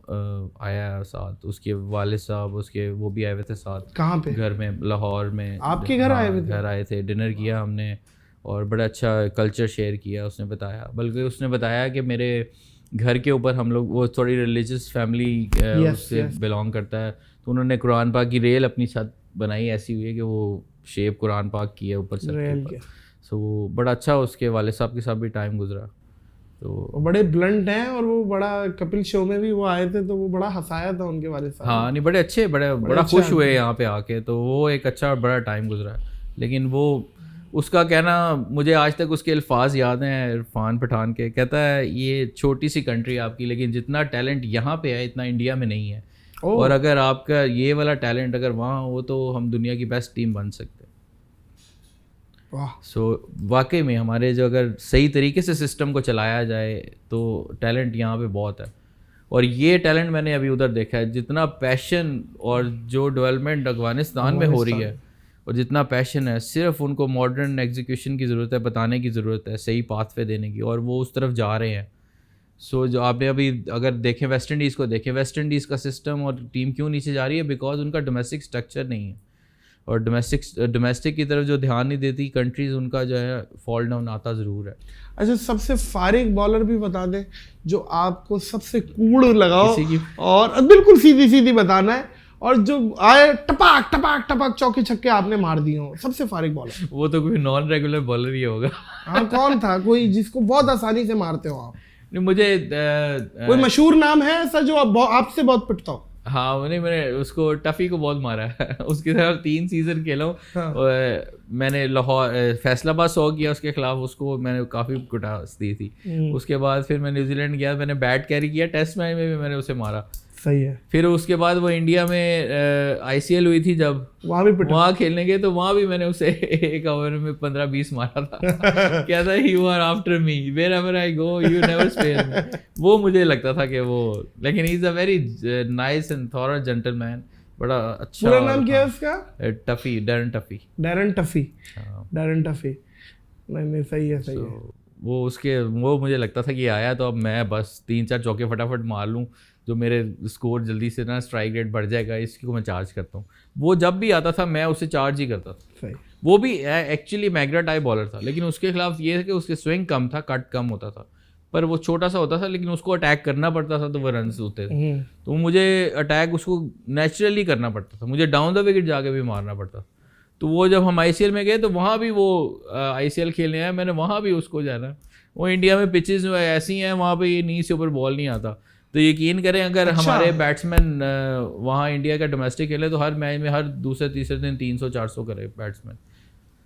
آیا ساتھ, اس کے والد صاحب وہ بھی آئے ہوئے تھے ساتھ. کہاں پہ؟ گھر میں, لاہور میں. آپ کے گھر آئے تھے, ڈنر کیا ہم نے, اور بڑا اچھا کلچر شیئر کیا. اس نے بتایا, بلکہ اس نے بتایا کہ میرے گھر کے اوپر ہم لوگ, وہ تھوڑی ریلیجس فیملی سے بلانگ کرتا ہے, تو انہوں نے قرآن پاک کی ریل اپنی ساتھ بنائی, ایسی ہوئی ہے کہ وہ شیپ قرآن پاک کی ہے اوپر سے. سو وہ بڑا اچھا, اس کے والد صاحب کے ساتھ بھی ٹائم گزرا. تو بڑے بلنٹ ہیں, اور وہ بڑا کپل شو میں بھی وہ آئے تھے تو وہ بڑا ہنسایا تھا ان کے والد صاحب. ہاں نہیں, بڑے اچھے, بڑا خوش ہوئے یہاں پہ آ کے, تو وہ ایک اچھا بڑا ٹائم گزرا. لیکن وہ اس کا کہنا, مجھے آج تک اس کے الفاظ یاد ہیں عرفان پٹھان کے, کہتا ہے یہ چھوٹی سی کنٹری آپ کی, لیکن جتنا ٹیلنٹ یہاں پہ ہے اتنا انڈیا میں نہیں ہے, اور اگر آپ کا یہ والا ٹیلنٹ اگر وہاں ہو تو ہم دنیا کی بیسٹ ٹیم بن سکتے ہیں. سو واقعی میں ہمارے جو اگر صحیح طریقے سے سسٹم کو چلایا جائے تو ٹیلنٹ یہاں پہ بہت ہے. اور یہ ٹیلنٹ میں نے ابھی ادھر دیکھا ہے, جتنا پیشن اور جو ڈیولپمنٹ افغانستان میں ہو رہی ہے, اور جتنا پیشن ہے, صرف ان کو ماڈرن ایگزیکیوشن کی ضرورت ہے, بتانے کی ضرورت ہے, صحیح پاتھ پہ دینے کی, اور وہ اس طرف جا رہے ہیں. سو جو آپ نے ابھی اگر دیکھیں ویسٹ انڈیز کو دیکھیں, ویسٹ انڈیز کا سسٹم اور ٹیم کیوں نیچے جا رہی ہے, بیکاز ان کا ڈومیسٹک اسٹرکچر نہیں ہے. اور ڈومیسٹک کی طرف جو دھیان نہیں دیتی کنٹریز, ان کا جو ہے فال ڈاؤن آتا ضرور ہے. اچھا, سب سے فارغ بالر بھی بتا دیں جو آپ کو سب سے کوڑ لگاؤ, اور بالکل سیدھی سیدھی بتانا ہے, اور جو آئے ٹپاک ٹپاک ٹپاک چوکے چھکے آپ نے مار دیے ہوں, سب سے فارغ بالر. وہ تو کوئی نان ریگولر بالر ہی ہوگا. ہاں, کون تھا کوئی جس کو بہت آسانی سے مارتے ہو آپ؟ مجھے کوئی مشہور نام ہے ایسا جو آپ سے بہت پٹتا ہو؟ ہاں, میں نے اس کو ٹفی کو بہت مارا ہے. اس کے خلاف 3 سیزن کھیلا ہوں. میں نے لاہور فیصل آباد 100 کیا اس کے خلاف, اس کو میں نے کافی کٹاس دی تھی. اس کے بعد پھر میں نیوزی لینڈ گیا, میں نے بیٹ کیری کیا, ٹیسٹ میچ میں بھی میں نے اسے مارا. صحیح ہے. پھر اس کے بعد وہ انڈیا میں ICL ہوئی تھی جب, وہاں کھیلنے گئے تو وہاں بھی میں نے اسے ایک اوور میں 15-20 مارا تھا. کیا تھا, you are after me wherever I go you never spare me. وہ مجھے لگتا تھا کہ وہ, لیکن he is a very nice and thorough gentleman اچھا. پورا نام کیا ہے اس کا؟ Tuffey, Darren Tuffey. Darren Tuffey, Darren Tuffey. نہیں صحیح ہے, صحیح ہے. وہ اس کے وہ مجھے لگتا تھا کہ آیا تو اب میں بس 3-4 چوکے فٹافٹ مار لوں, جو میرے اسکور جلدی سے نا اسٹرائک ریٹ بڑھ جائے گا, اس کو میں چارج کرتا ہوں. وہ جب بھی آتا تھا میں اسے چارج ہی کرتا تھا. وہ بھی ایکچولی میگرا ٹائپ بالر تھا, لیکن اس کے خلاف یہ ہے کہ اس کے سوئنگ کم تھا, کٹ کم ہوتا تھا, پر وہ چھوٹا سا ہوتا تھا, لیکن اس کو اٹیک کرنا پڑتا تھا تو وہ رنز ہوتے تھے. تو مجھے اٹیک اس کو نیچرلی کرنا پڑتا تھا, مجھے ڈاؤن دا وکٹ جا کے بھی مارنا پڑتا تھا. تو وہ جب ہم ICL میں گئے تو وہاں بھی وہ ICL کھیلنے آئے, میں نے وہاں بھی اس کو جانا. وہ انڈیا میں پچز ایسی ہیں وہاں پہ یہ نی سے اوپر بال نہیں آتا. تو یقین کریں اگر ہمارے بیٹسمین وہاں انڈیا کا ڈومیسٹک کھیلے تو ہر میچ میں ہر دوسرے تیسرے دن 300-400 کرے batsman.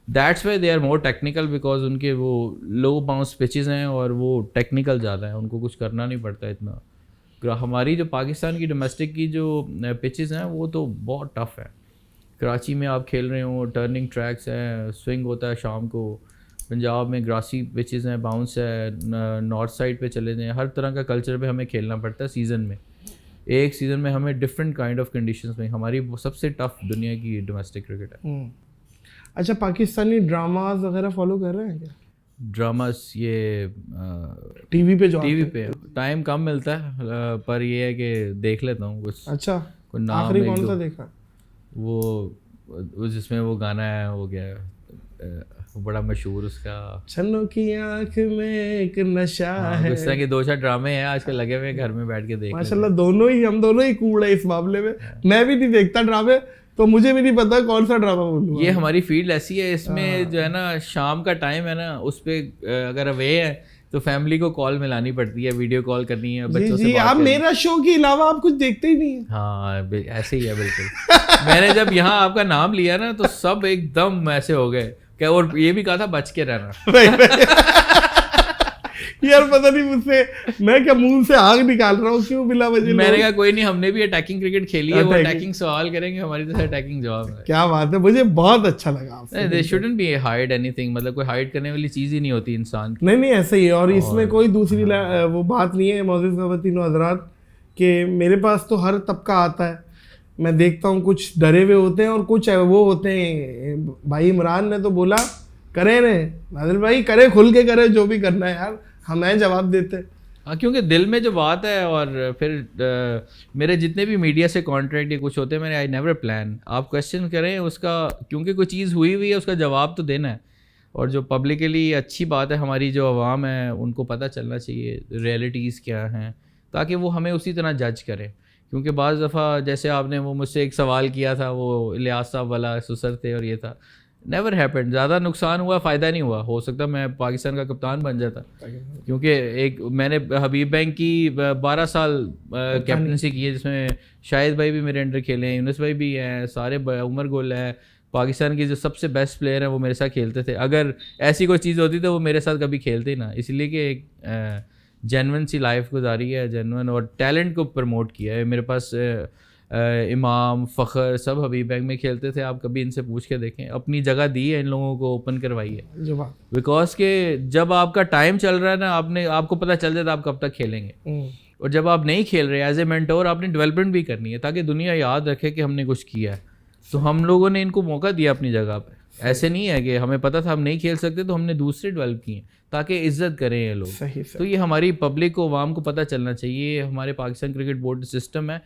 That's why they are more technical, because ان کے وہ لو باؤنس پچز ہیں اور وہ ٹیکنیکل زیادہ ہیں, ان کو کچھ کرنا نہیں پڑتا اتنا. ہماری جو پاکستان کی ڈومیسٹک کی جو پچز ہیں وہ تو بہت ٹف ہے. کراچی میں آپ کھیل رہے ہوں, ٹرننگ ٹریکس ہیں, سوئنگ ہوتا ہے شام کو. پنجاب میں گراسی پچز ہیں, باؤنس ہے, نارتھ سائڈ پہ چلے جائیں, ہر طرح کا کلچر پہ ہمیں کھیلنا پڑتا ہے سیزن میں. ایک سیزن میں ہمیں ڈفرینٹ کائنڈ آف کنڈیشنز میں. ہماری سب سے ٹف دنیا کی ڈومیسٹک کرکٹ ہے. اچھا, پاکستانی ڈراماز وغیرہ فالو کر رہے ہیں کیا؟ ڈراماز یہ ٹی وی پہ, جو ٹی وی پہ ٹائم کم ملتا ہے, پر یہ ہے کہ دیکھ لیتا ہوں کچھ. اچھا, کوئی نام آخری کون سا دیکھا؟ وہ جس میں وہ گانا ہے, وہ کیا بڑا مشہور اس کا, چھنوں کی آنکھ میں ایک نشہ ہے. اس طرح کے 2-4 ڈرامے ہیں آج کل لگے ہوئے, گھر میں بیٹھ کے دیکھ. ماشاء اللہ, ہم دونوں ہی کوڑ ہے اس معاملے میں. میں بھی نہیں دیکھتا ڈرامے, تو مجھے بھی نہیں پتا کون سا ڈرامہ بولوں. یہ ہماری فیلڈ ایسی ہے, اس میں جو ہے نا شام کا ٹائم ہے نا, اس پہ اگر اوے ہے تو فیملی کو کال ملانی پڑتی ہے, ویڈیو کال کرنی ہے بچوں سے. آپ میرا شو کے علاوہ آپ کچھ دیکھتے ہی نہیں. ہاں ایسے ہی ہے بالکل. میں نے جب یہاں آپ کا نام لیا نا تو سب ایک دم ایسے ہو گئے کہ, اور یہ بھی کہا تھا بچ کے رہنا. یار پتہ نہیں مجھ سے, میں کیا منہ سے آگ نکال رہا ہوں کیوں بلا وجہ. میں نے کہا کوئی نہیں, ہم نے بھی اٹیکنگ کرکٹ کھیلی ہے, وہ اٹیکنگ سوال کریں گے, ہماری طرف اٹیکنگ جواب ہے. کیا بات ہے, مجھے بہت اچھا لگا. They shouldn't be hide anything, مطلب کوئی ہائڈ کرنے والی چیز ہی نہیں ہوتی انسان کی. نہیں ایسے ہی, اور اس میں کوئی دوسری وہ بات نہیں ہے معزز خواتین و حضرات, کہ میرے پاس تو ہر طبقہ آتا ہے. میں دیکھتا ہوں کچھ ڈرے ہوئے ہوتے ہیں اور کچھ وہ ہوتے ہیں. بھائی عمران نے تو بولا کرے رہے, نادر بھائی کرے, کھل کے کرے جو بھی کرنا ہے یار, ہمیں جواب دیتے. ہاں, کیونکہ دل میں جو بات ہے, اور پھر میرے جتنے بھی میڈیا سے کانٹریکٹ یا کچھ ہوتے ہیں, میرے آئی نیور پلان. آپ کویشچن کریں اس کا, کیونکہ کوئی چیز ہوئی ہے اس کا جواب تو دینا ہے. اور جو پبلکلی اچھی بات ہے, ہماری جو عوام ہے ان کو پتہ چلنا چاہیے ریئلٹیز کیا ہیں, تاکہ وہ ہمیں اسی طرح جج کریں. کیونکہ بعض دفعہ جیسے آپ نے وہ مجھ سے ایک سوال کیا تھا, وہ الیاس صاحب والا, سسر تھے اور یہ تھا, نیور ہیپن. زیادہ نقصان ہوا, فائدہ نہیں ہوا. ہو سکتا میں پاکستان کا کپتان بن جاتا, کیونکہ ایک میں نے حبیب بینک کی 12 سال کیپٹنسی کی ہے, جس میں شاہد بھائی بھی میرے انڈر کھیلے ہیں, یونس بھائی بھی ہیں, سارے عمر گل ہے. پاکستان کے جو سب سے بیسٹ پلیئر ہیں وہ میرے ساتھ کھیلتے تھے. اگر ایسی کوئی چیز ہوتی تو وہ میرے ساتھ کبھی کھیلتے ہی نہ, اس لیے کہ ایک جینون سی لائف گزاری ہے, جینون, اور ٹیلنٹ کو پروموٹ کیا ہے. میرے پاس امام, فخر سب حبیب بینک میں کھیلتے تھے. آپ کبھی ان سے پوچھ کے دیکھیں, اپنی جگہ دی ہے ان لوگوں کو, اوپن کروائی ہے. بیکاز کہ جب آپ کا ٹائم چل رہا ہے نا, آپ کو پتہ چل جاتا ہے آپ کب تک کھیلیں گے. اور جب آپ نہیں کھیل رہے, ایز اے مینٹور آپ نے ڈیولپمنٹ بھی کرنی ہے, تاکہ دنیا یاد رکھے کہ ہم نے کچھ کیا ہے. تو ہم لوگوں نے ان کو موقع دیا اپنی جگہ پہ. ایسے نہیں ہے کہ ہمیں پتہ تھا ہم نہیں کھیل سکتے تو ہم نے دوسرے ڈیولپ کیے تاکہ عزت کریں یہ لوگ. تو یہ ہماری پبلک کو, عوام کو پتہ چلنا چاہیے. ہمارے پاکستان کرکٹ بورڈ سسٹم ہے,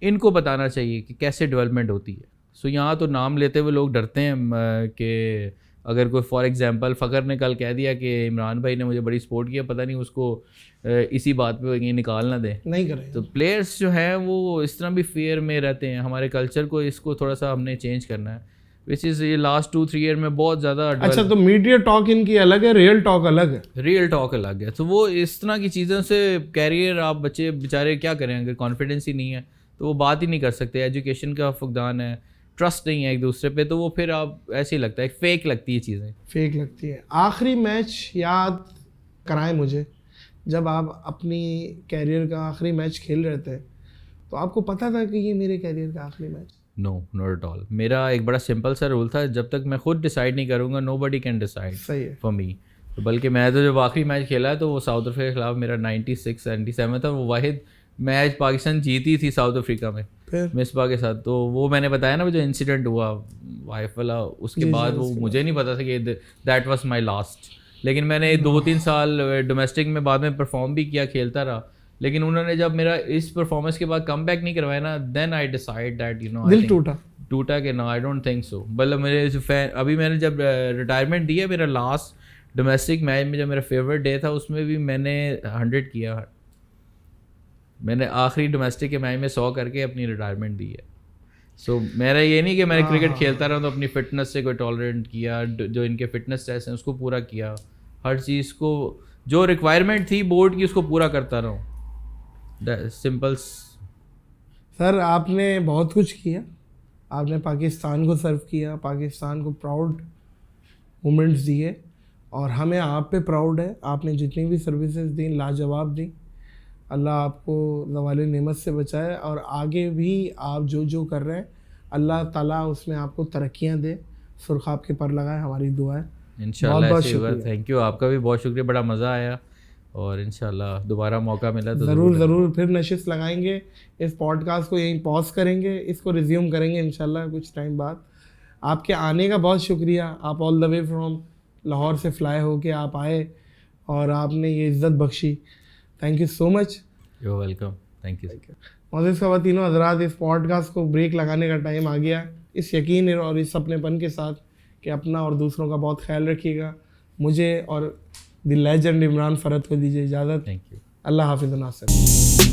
ان کو بتانا چاہیے کہ کیسے ڈیولپمنٹ ہوتی ہے. سو یہاں تو نام لیتے ہوئے لوگ ڈرتے ہیں کہ اگر کوئی فار ایگزامپل فخر نے کل کہہ دیا کہ عمران بھائی نے مجھے بڑی سپورٹ کیا, پتہ نہیں اس کو اسی بات پہ یہ نکال نہ دیں, نہیں کریں. تو پلیئرس جو ہیں وہ اس طرح بھی فیئر میں رہتے ہیں. ہمارے کلچر کو اس کو تھوڑا سا ہم نے چینج کرنا ہے, وچ از یہ لاسٹ 2-3 ایئر میں بہت زیادہ. اچھا, تو میڈیا ٹاک ان کی الگ ہے, ریئل ٹاک الگ ہے. ریئل ٹاک الگ ہے. تو وہ اس طرح کی چیزوں سے کیریئر آپ بچے بیچارے کیا کریں, اگر کانفیڈنس ہی نہیں ہے تو وہ بات ہی نہیں کر سکتے. ایجوکیشن کا فقدان ہے, ٹرسٹ نہیں ہے ایک دوسرے پہ, تو وہ پھر آپ ایسے ہی لگتا ہے, فیک لگتی ہے چیزیں, فیک لگتی ہے. آخری میچ یاد کرائیں مجھے, جب آپ اپنی کیریئر کا آخری میچ کھیل رہے تھے تو آپ کو پتہ تھا کہ یہ میرے کیریئر کا آخری match? No, not at all. میرا ایک بڑا سمپل سا رول تھا, جب تک میں خود ڈیسائیڈ نہیں کروں گا نو بڈی کین ڈیسائڈ فار می. بلکہ میں تو جب آخری میچ کھیلا ہے تو وہ ساؤتھ افریقہ کے خلاف میرا 96-97 تھا. وہ واحد میچ پاکستان جیتی تھی ساؤتھ افریقہ میں مصباح کے ساتھ. تو وہ میں نے بتایا نا وہ جو انسیڈنٹ ہوا وائف والا, اس کے بعد وہ مجھے نہیں پتا تھا کہ دیٹ واز مائی لاسٹ. لیکن میں نے 2-3 سال ڈومیسٹک میں بعد میں پرفارم بھی کیا, کھیلتا رہا, لیکن انہوں نے جب میرا اس پرفارمنس کے بعد کم بیک نہیں کروایا نا, then I decide that you know دل ٹوٹا کہ نو آئی ڈونٹ تھنک سو. مطلب میرے جو ابھی میں نے جب ریٹائرمنٹ دی ہے, میرا لاسٹ ڈومیسٹک میچ میں جب میرا فیوریٹ ڈے تھا اس میں بھی میں نے 100 کیا. میں نے آخری ڈومیسٹک کے میچ میں 100 کر کے اپنی ریٹائرمنٹ دی ہے. سو میرا یہ نہیں کہ میں نے کرکٹ کھیلتا رہا تو اپنی فٹنس سے کوئی ٹالرنٹ کیا, جو ان کے فٹنس ٹیسٹ ہیں اس کو پورا کیا, ہر چیز کو جو ریکوائرمنٹ تھی بورڈ کی اس کو پورا کرتا رہا ہوں. سمپل. سر آپ نے بہت کچھ کیا, آپ نے پاکستان کو سرو کیا, پاکستان کو پراؤڈ مومنٹس دیے, اور ہمیں آپ پہ پراؤڈ ہے. آپ نے جتنی بھی سروسز دیں لاجواب دیں. اللہ آپ کو زوال نعمت سے بچائے, اور آگے بھی آپ جو کر رہے ہیں اللہ تعالیٰ اس میں آپ کو ترقیاں دے, سرخاب کے پر لگائے, ہماری دعا ہے. انشاءاللہ. بہت شکریہ. تھینک یو, آپ کا بھی بہت شکریہ, بڑا مزہ آیا, اور انشاءاللہ دوبارہ موقع ملا تو ضرور پھر نشست لگائیں گے. اس پوڈ کاسٹ کو یہیں پاز کریں گے, اس کو ریزیوم کریں گے انشاءاللہ کچھ ٹائم بعد. آپ کے آنے کا بہت شکریہ. آپ آل دا وے فرام لاہور سے فلائی ہو کے آپ آئے اور آپ نے یہ عزت بخشی. Thank you so much. You welcome. Thank you. معزز خواتین و حضرات, اس پوڈ کاسٹ کو بریک لگانے کا ٹائم آ گیا, اس یقین اور اس اپنے پن کے ساتھ کہ اپنا اور دوسروں کا بہت خیال رکھیے گا. مجھے اور دی لیجنڈ عمران فرحت کو دیجیے اجازت. Thank you. اللہ حافظ. ناصر.